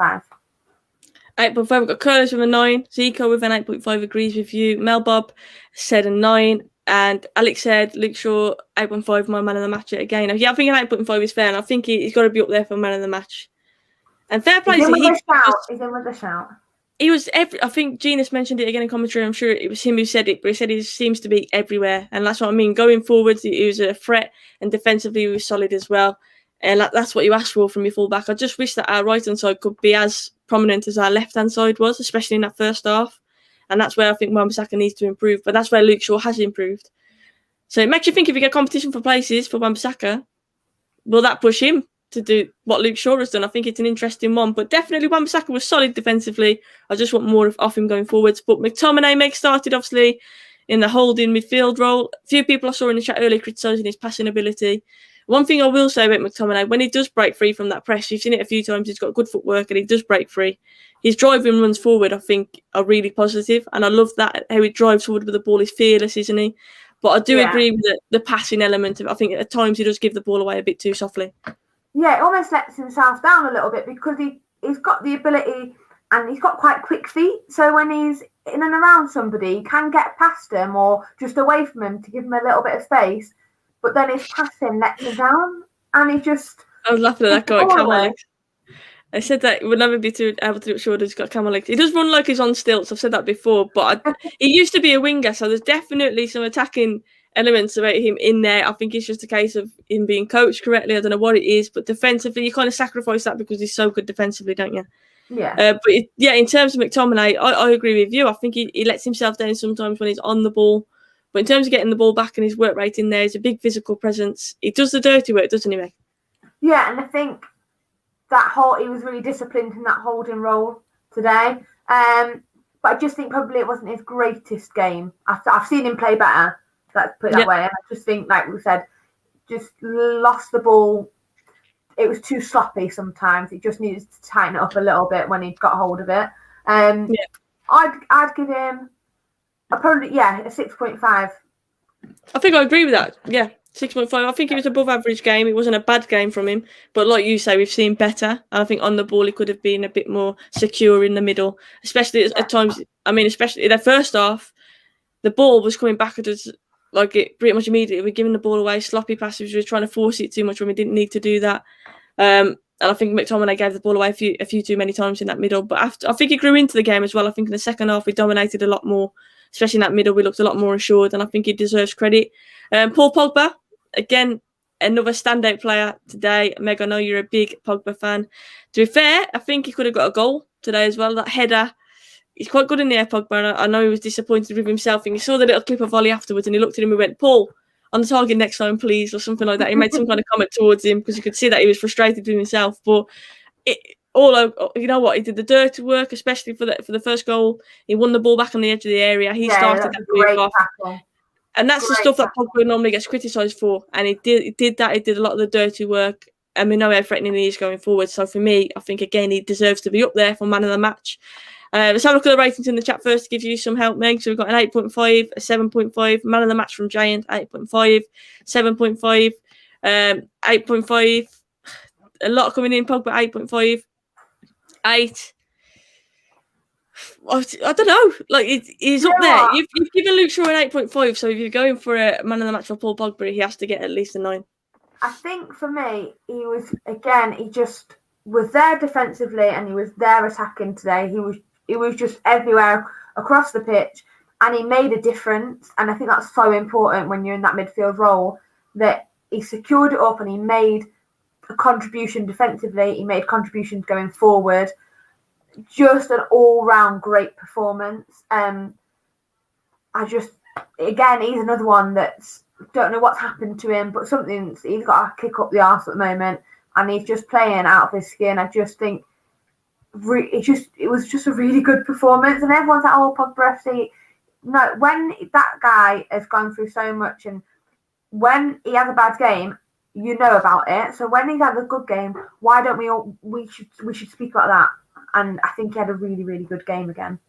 8.5. We've got Curtis with a 9. Zico with an 8.5 agrees with you. Mel Bob said a 9. And Alex said Luke Shaw, 8.5, my man of the match yet again. Yeah, I think an 8.5 is fair. And I think he's got to be up there for man of the match. And fair play. He's in with a shout. He was I think Genus mentioned it again in commentary. I'm sure it was him who said it, but he said he seems to be everywhere. And that's what I mean. Going forward, he was a threat, and defensively he was solid as well. And that's what you ask for from your fullback. I just wish that our right-hand side could be as prominent as our left-hand side was, especially in that first half. And that's where I think Wan-Bissaka needs to improve. But that's where Luke Shaw has improved. So it makes you think, if you get competition for places for Wan-Bissaka, will that push him to do what Luke Shaw has done? I think it's an interesting one. But definitely Wan-Bissaka was solid defensively. I just want more of him going forwards. But McTominay, Meg started obviously in the holding midfield role. A few people I saw in the chat earlier criticising his passing ability. One thing I will say about McTominay, when he does break free from that press, you've seen it a few times, he's got good footwork and he does break free. His driving runs forward, I think, are really positive. And I love that, how he drives forward with the ball. He's fearless, isn't he? But I do agree with the passing element of it. I think at times he does give the ball away a bit too softly. Yeah, it almost lets himself down a little bit because he's got the ability and he's got quite quick feet. So when he's in and around somebody, he can get past him or just away from him to give him a little bit of space. But then his passing lets him down, and he just. I was laughing at that guy. Come on, I said that he would never be able to do it short. He's got camel legs. He does run like he's on stilts. I've said that before, but he used to be a winger, so there's definitely some attacking elements about him in there. I think it's just a case of him being coached correctly. I don't know what it is, but defensively, you kind of sacrifice that because he's so good defensively, don't you? Yeah. In terms of McTominay, I agree with you. I think he lets himself down sometimes when he's on the ball. But in terms of getting the ball back and his work rate in there, he's a big physical presence. He does the dirty work, doesn't he, Meg? Yeah, and I think he was really disciplined in that holding role today. But I just think probably it wasn't his greatest game. I've seen him play better, let's put it that way. And I just think, like we said, just lost the ball. It was too sloppy sometimes. It just needed to tighten it up a little bit when he got hold of it. I'd give him a 6.5. I think I agree with that. Yeah, 6.5. I think it was above average game. It wasn't a bad game from him. But like you say, we've seen better. I think on the ball, he could have been a bit more secure in the middle, especially at times. I mean, especially in the first half, the ball was coming back at us like it pretty much immediately. We're giving the ball away, sloppy passes. We were trying to force it too much when we didn't need to do that. And I think McTominay gave the ball away a few too many times in that middle. But I think he grew into the game as well. I think in the second half, we dominated a lot more. Especially in that middle, we looked a lot more assured, and I think he deserves credit. Paul Pogba, again, another standout player today. Meg, I know you're a big Pogba fan. To be fair, I think he could have got a goal today as well. That header, he's quite good in the air, Pogba, and I know he was disappointed with himself. And he saw the little clip of Ollie afterwards, and he looked at him and went, "Paul, on the target next time, please," or something like that. He made some kind of comment towards him because you could see that he was frustrated with himself. But you know what? He did the dirty work, especially for the first goal. He won the ball back on the edge of the area. He started that move off. And that's the stuff that Pogba normally gets criticised for. And he did that. He did a lot of the dirty work. And we know how threatening he is going forward. So for me, I think, again, he deserves to be up there for man of the match. Let's have a look at the ratings in the chat first to give you some help, Meg. So we've got an 8.5, a 7.5, man of the match from Giant, 8.5, 7.5, 8.5. A lot coming in, Pogba, 8.5. 8. I don't know. Like he's up there. You've given Luke Shaw an 8.5. So if you're going for a man of the match for Paul Pogba, he has to get at least a 9. I think for me, he just was there defensively and he was there attacking today. He was just everywhere across the pitch, and he made a difference. And I think that's so important when you're in that midfield role, that he secured it up and he made a contribution defensively. He made contributions going forward. Just an all-round great performance. He's another one that's don't know what's happened to him, but he's got a kick up the arse at the moment, and he's just playing out of his skin. I just think it was just a really good performance, and everyone's like, "Oh, Pogba FC." No, when that guy has gone through so much, and when he has a bad game, you know about it. So when he's had a good game, why don't we should speak about that? And I think he had a really, really good game again.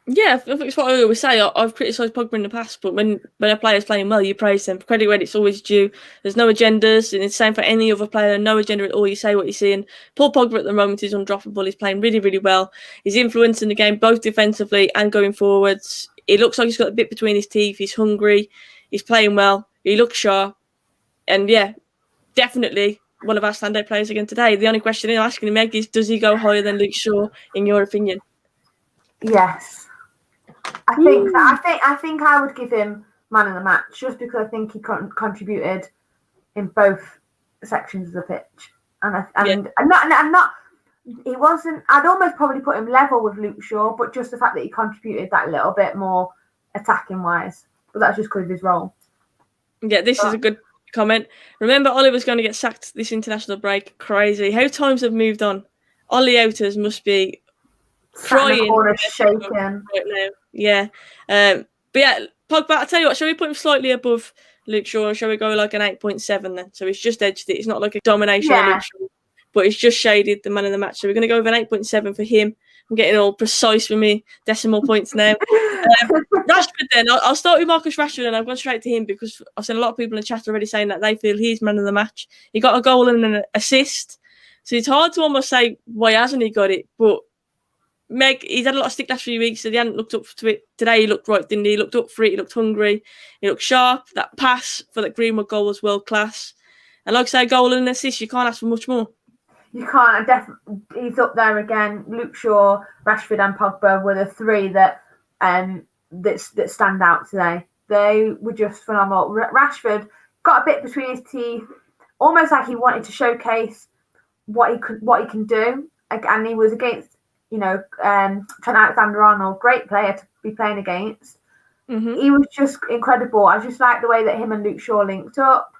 Yeah, I think it's what I always say. I've criticised Pogba in the past, but when a player's playing well, you praise them. For credit where it's always due. There's no agendas, and it's the same for any other player. No agenda at all. You say what you're seeing. Paul Pogba at the moment is undroppable. He's playing really, really well. He's influencing the game both defensively and going forwards. It looks like he's got a bit between his teeth. He's hungry. He's playing well. He looks sharp. And yeah, definitely one of our standout players again today. The only question I'm asking him, Meg, is does he go higher than Luke Shaw, in your opinion? Yes. I think so. I think I would give him man of the match just because I think he contributed in both sections of the pitch, and not. He wasn't. I'd almost probably put him level with Luke Shaw, but just the fact that he contributed that little bit more attacking wise, but that's just because of his role. Yeah, this is a good comment. Remember, Oliver's going to get sacked this international break. Crazy how times have moved on. Ollie Outers must be crying, shaking right now. Yeah, but yeah, Pogba. I tell you what, shall we put him slightly above Luke Shaw, or shall we go like an 8.7 then? So he's just edged it. It's not like a domination of Luke Shaw, but it's just shaded the man of the match. So we're going to go with an 8.7 for him. I'm getting all precise with me decimal points now. Rashford then. I'll start with Marcus Rashford, and I've gone straight to him because I've seen a lot of people in the chat already saying that they feel he's man of the match. He got a goal and an assist, so it's hard to almost say why hasn't he got it, but Meg, he's had a lot of stick last few weeks, so he hadn't looked up to it. Today he looked right, didn't he? He looked up for it, he looked hungry, he looked sharp. That pass for that Greenwood goal was world class. And like I say, goal and assist, you can't ask for much more. you can't. He's up there again. Luke Shaw, Rashford, and Pogba were the three that stand out today. They were just phenomenal. Rashford got a bit between his teeth, almost like he wanted to showcase what he can do, and he was against Trent Alexander-Arnold, great player to be playing against. Mm-hmm. He was just incredible. I just like the way that him and Luke Shaw linked up.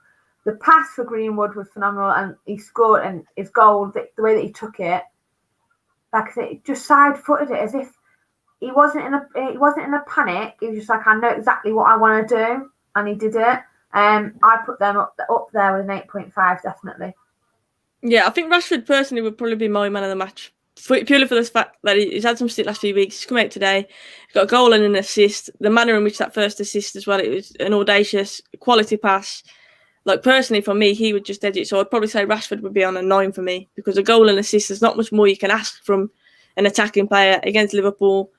The pass for Greenwood was phenomenal, and he scored, and his goal, the way that he took it, like I said, just side-footed it as if he wasn't in a panic. He was just like, I know exactly what I want to do, and he did it. I put them up there with an 8.5, definitely. Yeah, I think Rashford personally would probably be my man of the match, purely for the fact that he's had some stick last few weeks. He's come out today, he's got a goal and an assist. The manner in which that first assist as well, it was an audacious, quality pass. Like, personally, for me, he would just edge it. So I'd probably say Rashford would be on a 9 for me, because a goal and assist, there's not much more you can ask from an attacking player against Liverpool.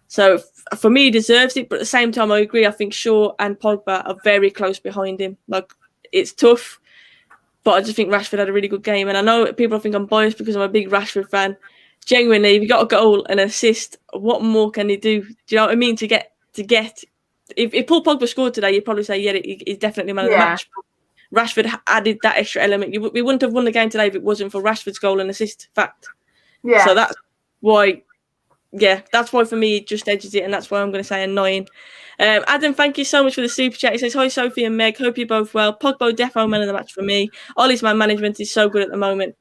So for me, he deserves it. But at the same time, I agree. I think Shaw and Pogba are very close behind him. Like, it's tough. But I just think Rashford had a really good game. And I know people think I'm biased because I'm a big Rashford fan. Genuinely, if you got a goal and an assist, what more can he do? Do you know what I mean? To get if Paul Pogba scored today, you'd probably say, yeah, he's definitely man of the match. Rashford added that extra element. We wouldn't have won the game today if it wasn't for Rashford's goal and assist. Fact. Yeah. So that's why. Yeah, that's why for me it just edges it, and that's why I'm going to say a 9. Adam, thank you so much for the super chat. He says, hi Sophie and Meg, hope you're both well. Pogba defo man of the match for me. Ollie's man management is so good at the moment.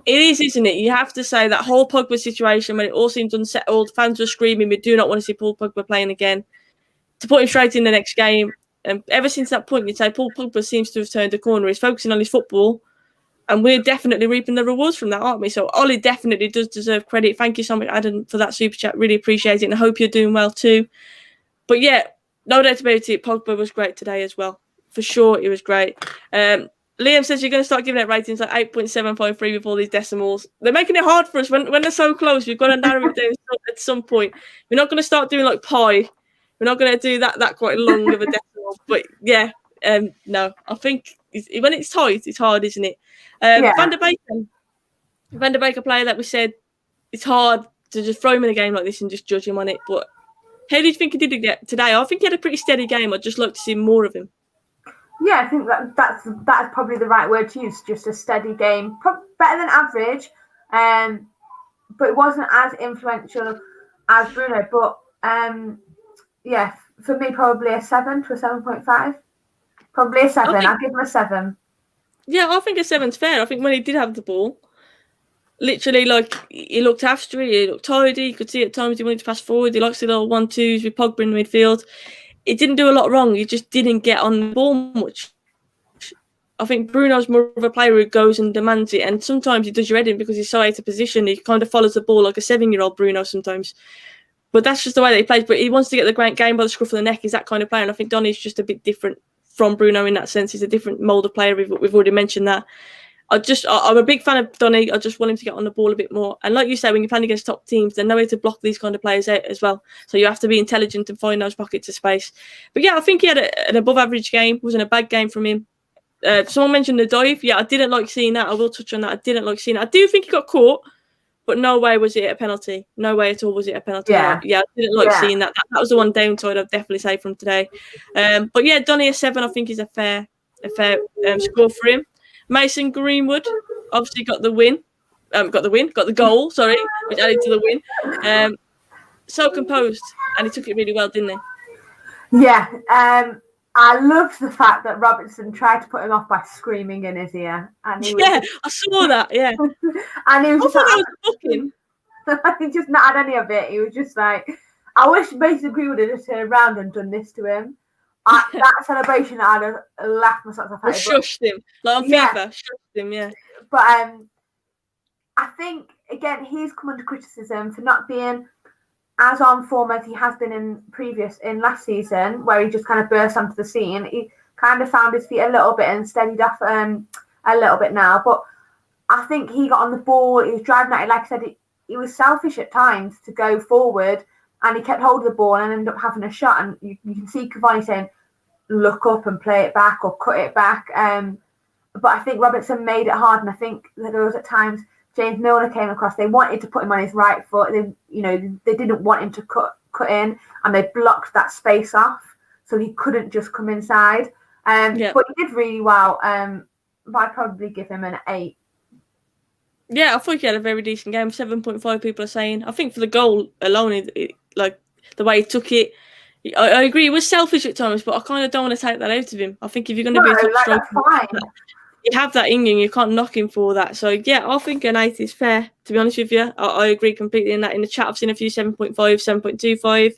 It is, isn't it? You have to say that whole Pogba situation when it all seems unsettled, fans were screaming, we do not want to see Paul Pogba playing again. To put him straight in the next game, and ever since that point, you'd say Paul Pogba seems to have turned a corner. He's focusing on his football, and we're definitely reaping the rewards from that, aren't we? So Ollie definitely does deserve credit. Thank you so much, Adam, for that super chat. Really appreciate it, and I hope you're doing well too. But yeah, no doubt about it, Pogba was great today as well. For sure, it was great. Liam says you're going to start giving it ratings like 8.753 with all these decimals. They're making it hard for us when they're so close. We've got to narrow it down at some point. We're not going to start doing like pi. We're not going to do that quite long of a decimal. But yeah, no, I think when it's tight, it's hard, isn't it? Van Der Beek, a player that we said it's hard to just throw him in a game like this and just judge him on it. But how do you think he did it today? I think he had a pretty steady game. I'd just like to see more of him. Yeah, I think that's probably the right word to use. Just a steady game, better than average, but it wasn't as influential as Bruno. But yeah, for me, probably a 7 to a 7.5. Probably a 7. I'd give him a 7. Yeah, I think a 7's fair. I think when he did have the ball, literally, like, he looked after it, he looked tidy, you could see at times he wanted to pass forward, he likes the little 1-2s with Pogba in the midfield. It didn't do a lot wrong, he just didn't get on the ball much. I think Bruno's more of a player who goes and demands it, and sometimes he does your head in because he's so out of position, he kind of follows the ball like a 7-year-old Bruno sometimes. But that's just the way that he plays, but he wants to get the game by the scruff of the neck, he's that kind of player, and I think Donnie's just a bit different from Bruno in that sense. He's a different mould of player, we've already mentioned that. I'm a big fan of Donnie. I just want him to get on the ball a bit more. And like you say, when you're playing against top teams, there's no way to block these kind of players out as well. So you have to be intelligent and find those pockets of space. But yeah, I think he had an above average game. It wasn't a bad game from him. Someone mentioned the dive. Yeah, I didn't like seeing that. I will touch on that. I didn't like seeing it. I do think he got caught, but no way was it a penalty. No way at all was it a penalty. Yeah, I didn't like seeing that. That was the one downside I'd definitely say from today. But yeah, Donnie a 7. I think is a fair score for him. Mason Greenwood obviously got the goal, sorry, which added to the win. So composed, and he took it really well, didn't he? Yeah, I loved the fact that Robertson tried to put him off by screaming in his ear. And he I saw that, yeah. And he was just that was booking. He just not had any of it. He was just like, I wish Mason Greenwood had just turned around and done this to him. That celebration, I'd have laughed myself off. Shushed him, like on FIFA, shushed him, yeah. But I think, again, he's come under criticism for not being as on form as he has been in last season, where he just kind of burst onto the scene. He kind of found his feet a little bit and steadied off a little bit now. But I think he got on the ball, he was driving at it. Like I said, he was selfish at times to go forward, and he kept hold of the ball and ended up having a shot. And you can see Cavani saying, look up and play it back or cut it back. But I think Robertson made it hard, and I think that there was at times James Milner came across. They wanted to put him on his right foot. They didn't want him to cut in, and they blocked that space off, so he couldn't just come inside. But he did really well. But I'd probably give him an 8. Yeah, I thought he had a very decent game. 7.5 people are saying. I think for the goal alone, like the way he took it, I agree. It was selfish at times, but I kind of don't want to take that out of him. I think if you're going to be a top striker, you have that in you. You can't knock him for that. So yeah, I think an 8 is fair. To be honest with you, I agree completely in that. In the chat, I've seen a few 7.5, 7.25,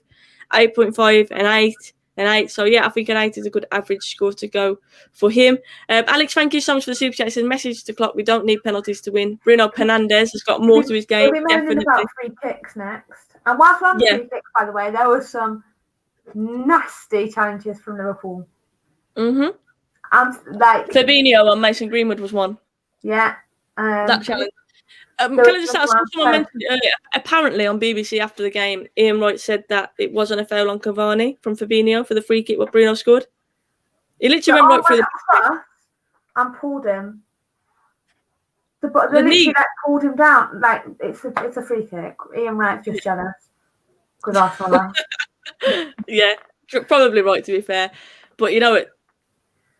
8.5, and 8. An 8. So yeah, I think an 8 is a good average score to go for him. Alex, thank you so much for the super chat. It says, message to clock, we don't need penalties to win. Bruno Fernandes has got more to his game. We'll be moaning about free kicks next. And whilst we're on the free kicks, by the way, there was some nasty challenges from Liverpool. Fabinho and Mason Greenwood was one. Yeah. That challenge. Can I just ask, someone mentioned it earlier, apparently on BBC after the game, Ian Wright said that it wasn't a foul on Cavani from Fabinho for the free kick what Bruno scored. He literally went right through the and pulled him. The literally pulled him down. Like it's a free kick. Ian Wright's just jealous. Good Arsenal. Yeah, probably right to be fair. But you know what?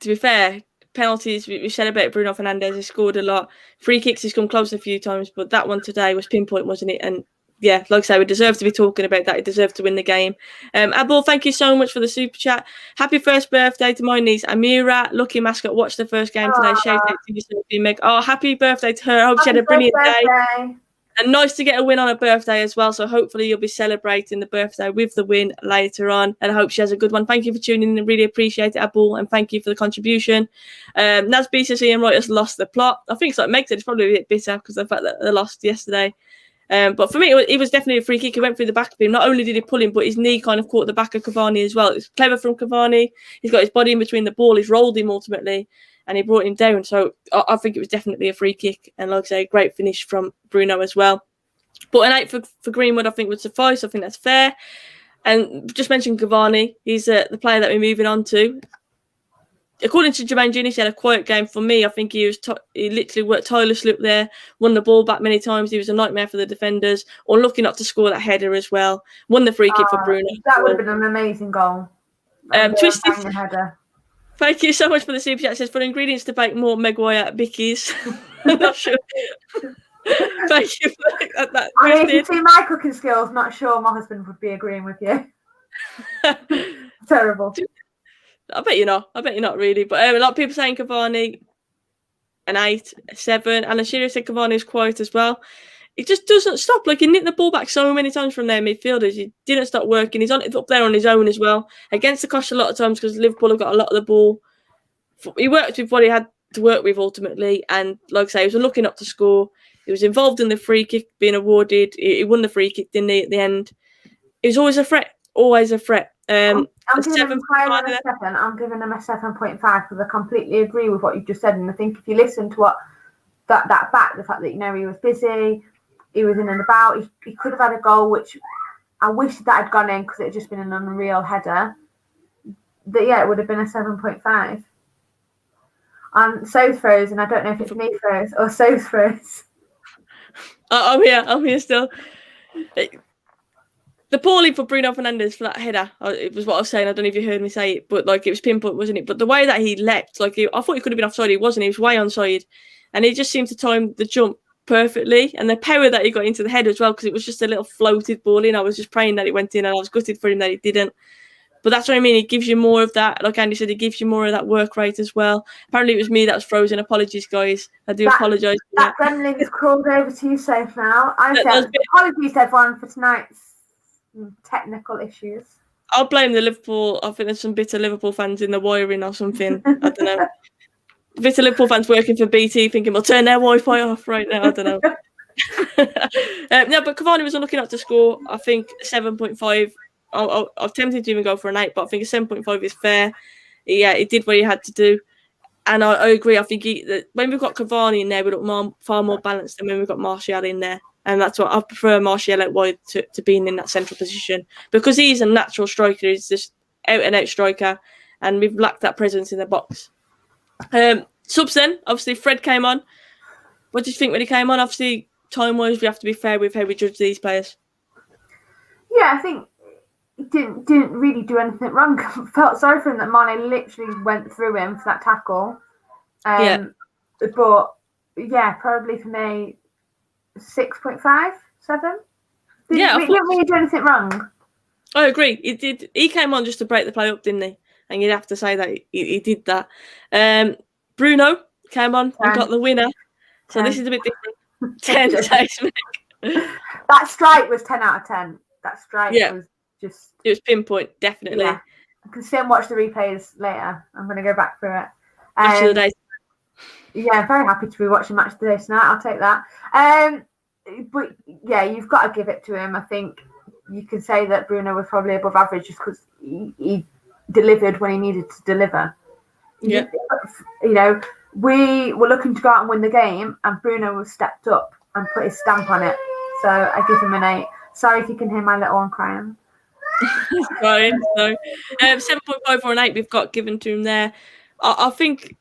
To be fair, penalties, we said about Bruno Fernandes, he scored a lot. Free kicks, he's come close a few times, but that one today was pinpoint, wasn't it? And yeah, like I say, we deserve to be talking about that. He deserved to win the game. Abul, thank you so much for the super chat. Happy first birthday to my niece, Amira. Lucky mascot, watched the first game today. Shout out to you, Soph and Meg. Oh, happy birthday to her. I hope she had a brilliant day. And nice to get a win on her birthday as well. So hopefully you'll be celebrating the birthday with the win later on. And I hope she has a good one. Thank you for tuning in. Really appreciate it, Abul. And thank you for the contribution. Naz B says Ian Wright has lost the plot. I think it's like Meg said, it's probably a bit bitter because of the fact that they lost yesterday. But for me, it was definitely a free kick. He went through the back of him. Not only did he pull him, but his knee kind of caught the back of Cavani as well. It's clever from Cavani. He's got his body in between the ball. He's rolled him ultimately. And he brought him down. So I think it was definitely a free kick. And like I say, great finish from Bruno as well. But an 8 for Greenwood, I think, would suffice. I think that's fair. And just mentioned Cavani. He's the player that we're moving on to. According to Jermaine Jr., he had a quiet game. For me, I think he literally worked tirelessly up there, won the ball back many times. He was a nightmare for the defenders. Unlucky not to score that header as well. Won the free kick for Bruno. That would have been an amazing goal. Twisted header. Thank you so much for the super chat. It says, for ingredients to bake more Maguire at Bicky's. I'm not sure. Thank you for that. I mean, if you see my cooking skills, not sure my husband would be agreeing with you. Terrible. I bet you're not. Really. But a lot of people saying Cavani an 8, a 7. And Ashira said Cavani is quiet as well. It just doesn't stop. Like, he nicked the ball back so many times from their midfielders. He didn't stop working. He's up there on his own as well. Against the Costa a lot of times because Liverpool have got a lot of the ball. He worked with what he had to work with ultimately. And like I say, he was looking up to score. He was involved in the free kick being awarded. He won the free kick, didn't he, at the end? He was always a threat. Always a threat. I'm giving him a 7.5 because I completely agree with what you've just said. And I think if you listen to what that back, the fact that, he was busy, he was in and about, he could have had a goal, which I wish that had gone in because it had just been an unreal header. But yeah, it would have been a 7.5. And So's frozen. I don't know if it's me froze or So's froze. I'm here still. The poorly for Bruno Fernandes for that header, it was what I was saying. I don't know if you heard me say it, but like it was pinpoint, wasn't it? But the way that he leapt, like I thought he could have been offside. He wasn't. He was way onside, and he just seemed to time the jump perfectly. And the power that he got into the head as well, because it was just a little floated ball in. I was just praying that it went in, and I was gutted for him that it didn't. But that's what I mean. It gives you more of that. Like Andy said, it gives you more of that work rate as well. Apparently, it was me that was frozen. Apologies, guys. I do apologise. That gremlin's crawled over to you safe now. I said apologies, everyone, for tonight's technical issues. I'll blame the Liverpool. I think there's some bitter Liverpool fans in the wiring or something. I don't know. Bitter Liverpool fans working for BT thinking we'll turn their Wi-Fi off right now. I don't know. No, but Cavani was looking up to score. I think 7.5. I'm tempted to even go for an 8, but I think a 7.5 is fair. Yeah, he did what he had to do. And I agree. I think when we've got Cavani in there, we look far more balanced than when we've got Martial in there. And that's what I prefer Martial out wide to being in that central position. Because he's a natural striker. He's just out-and-out striker. And we've lacked that presence in the box. Subs then. Obviously, Fred came on. What do you think when he came on? Obviously, time-wise, we have to be fair with how we judge these players. Yeah, I think he didn't really do anything wrong. Felt sorry for him that Mane literally went through him for that tackle. But yeah, probably for me, 6.5, 7. He didn't really do anything wrong. I agree. He did. He came on just to break the play up, didn't he? And you'd have to say that he did that. Bruno came on and got the winner. So this is a bit different. 10 says Meg. That strike was 10 out of 10. That strike was just... It was pinpoint, definitely. Yeah. I can still watch the replays later. I'm going to go back through it. Yeah, very happy to be watching Match of the Day tonight. I'll take that. But yeah, you've got to give it to him. I think you can say that Bruno was probably above average just because he delivered when he needed to deliver. Yeah. You know, we were looking to go out and win the game, and Bruno was stepped up and put his stamp on it. So I give him an 8. Sorry if you can hear my little one crying. Fine. So 7.5 or an 8 we've got given to him there. I think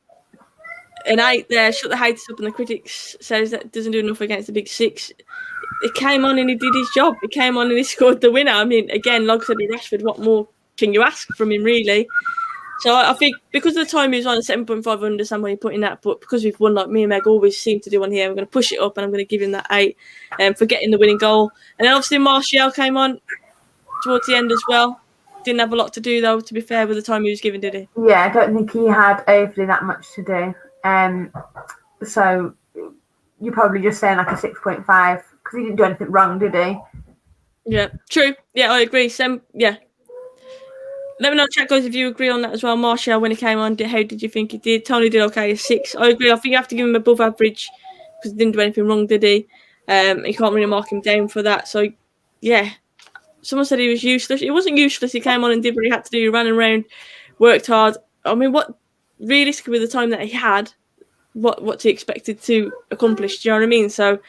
an 8 there. Shut the haters up, and the critics says that doesn't do enough against the big 6. He came on and he did his job. He came on and he scored the winner. I mean, again, like I said with Rashford, what more can you ask from him, really? So I think because of the time he was on 7.5, I understand why you're putting that. But because we've won, like me and Meg always seem to do on here, I'm going to push it up and I'm going to give him that 8 for getting the winning goal. And then obviously Martial came on towards the end as well. Didn't have a lot to do, though, to be fair, with the time he was given, did he? Yeah, I don't think he had overly that much to do. So you're probably just saying like a 6.5 because he didn't do anything wrong, did he? Yeah, true. Yeah, I agree. Yeah. Let me know, chat guys, if you agree on that as well. Martial, when he came on, how did you think he did? Tony did okay, a 6. I agree. I think you have to give him above average because he didn't do anything wrong, did he? You can't really mark him down for that. So, yeah. Someone said he was useless. He wasn't useless. He came on and did what he had to do. He ran around, worked hard. I mean, what realistically with the time that he had, what's he expected to accomplish? Do you know what I mean? So,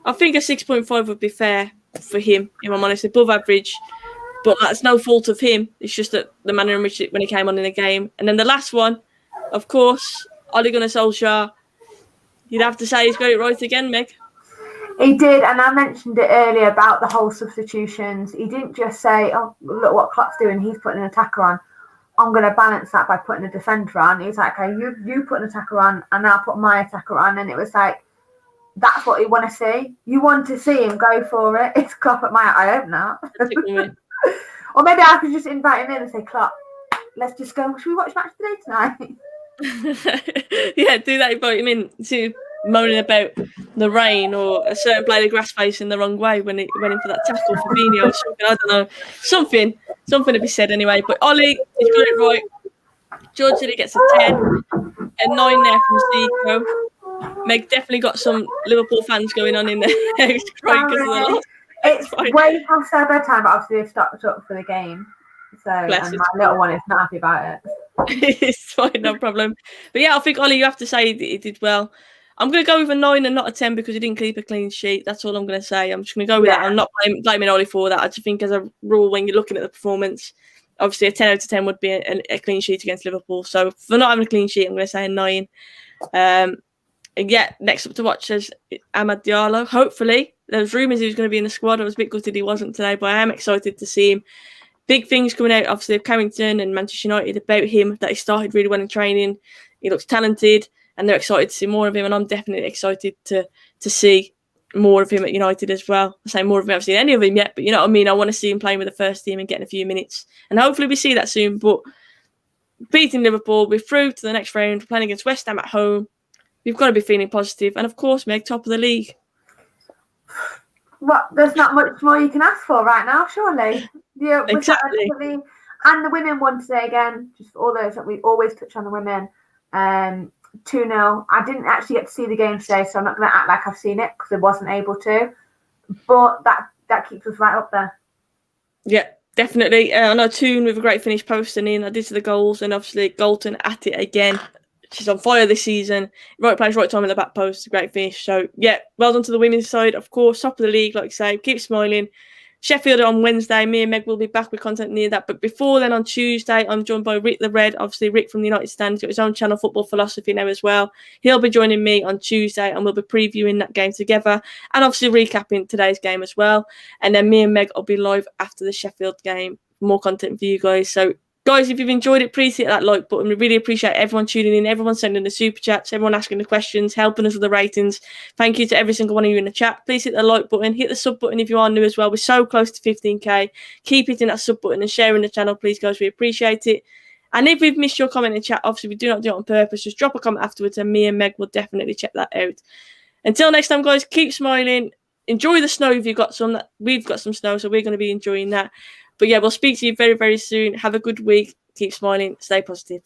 I think a 6.5 would be fair for him, if I'm honest, above average. But that's no fault of him. It's just that the manner in which when he came on in the game. And then the last one, of course, Ole Gunnar Solskjaer. You'd have to say he's got it right again, Meg. He did, and I mentioned it earlier about the whole substitutions. He didn't just say, oh, look what Klopp's doing, he's putting an attacker on. I'm going to balance that by putting a defender on. He's like, okay, you put an attacker on, and I'll put my attacker on. And it was like, that's what you want to see. You want to see him go for it. It's Klopp at my... I hope not. Or maybe I could just invite him in and say, Klopp, let's just go. Should we watch Match of the Day tonight? Yeah, do that. Invite him in to moaning about the rain or a certain blade of grass facing the wrong way when he went in for that tackle for Vino or something. I don't know. Something to be said anyway. But Ollie, he's got it right. George said he gets a 10. A 9 there from Zico. Meg definitely got some Liverpool fans going on in there. He's crying because of the loss. It's way past their bedtime, but obviously they've stopped up for the game. So and my little one is not happy about it. It's fine, no problem. But yeah, I think, Ollie, you have to say he did well. I'm going to go with a 9 and not a 10 because he didn't keep a clean sheet. That's all I'm going to say. I'm just going to go with that. I'm not blaming Ollie for that. I just think as a rule, when you're looking at the performance, obviously a 10 out of 10 would be a clean sheet against Liverpool. So for not having a clean sheet, I'm going to say a 9. And yeah, next up to watch is Amad Diallo. Hopefully, there was rumours he was going to be in the squad. I was a bit gutted he wasn't today, but I am excited to see him. Big things coming out, obviously, of Carrington and Manchester United about him, that he started really well in training. He looks talented, and they're excited to see more of him, and I'm definitely excited to see more of him at United as well. I say more of him, I haven't seen any of him yet, but you know what I mean? I want to see him playing with the first team and getting a few minutes, and hopefully we see that soon. But beating Liverpool, we're through to the next round, we're playing against West Ham at home. We've got to be feeling positive, and of course, Meg, top of the league. Well, there's not much more you can ask for right now, surely. Yeah, exactly. And the women won today again. Just all those that we always touch on the women. 2-0. I didn't actually get to see the game today, so I'm not going to act like I've seen it because I wasn't able to. But that keeps us right up there. Yeah, definitely. I know Toon with a great finish posting in. I did see the goals, and obviously Galton at it again. She's on fire this season. Right place, right time in the back post. A great finish. So, yeah, well done to the women's side. Of course, top of the league, like I say. Keep smiling. Sheffield on Wednesday. Me and Meg will be back with content near that. But before then, on Tuesday, I'm joined by Rick the Red. Obviously, Rick from the United Stand. He's got his own channel, Football Philosophy, now as well. He'll be joining me on Tuesday, and we'll be previewing that game together, and obviously recapping today's game as well. And then me and Meg will be live after the Sheffield game. More content for you guys. So, guys, if you've enjoyed it, please hit that like button. We really appreciate everyone tuning in, everyone sending the super chats, everyone asking the questions, helping us with the ratings. Thank you to every single one of you in the chat. Please hit the like button, hit the sub button if you are new as well. We're so close to 15k. Keep hitting that sub button and sharing the channel, please, guys. We appreciate it. And if we've missed your comment in chat, obviously we do not do it on purpose. Just drop a comment afterwards, and me and Meg will definitely check that out. Until next time, guys, keep smiling. Enjoy the snow if you've got some. We've got some snow, so we're going to be enjoying that. But yeah, we'll speak to you very, very soon. Have a good week. Keep smiling. Stay positive.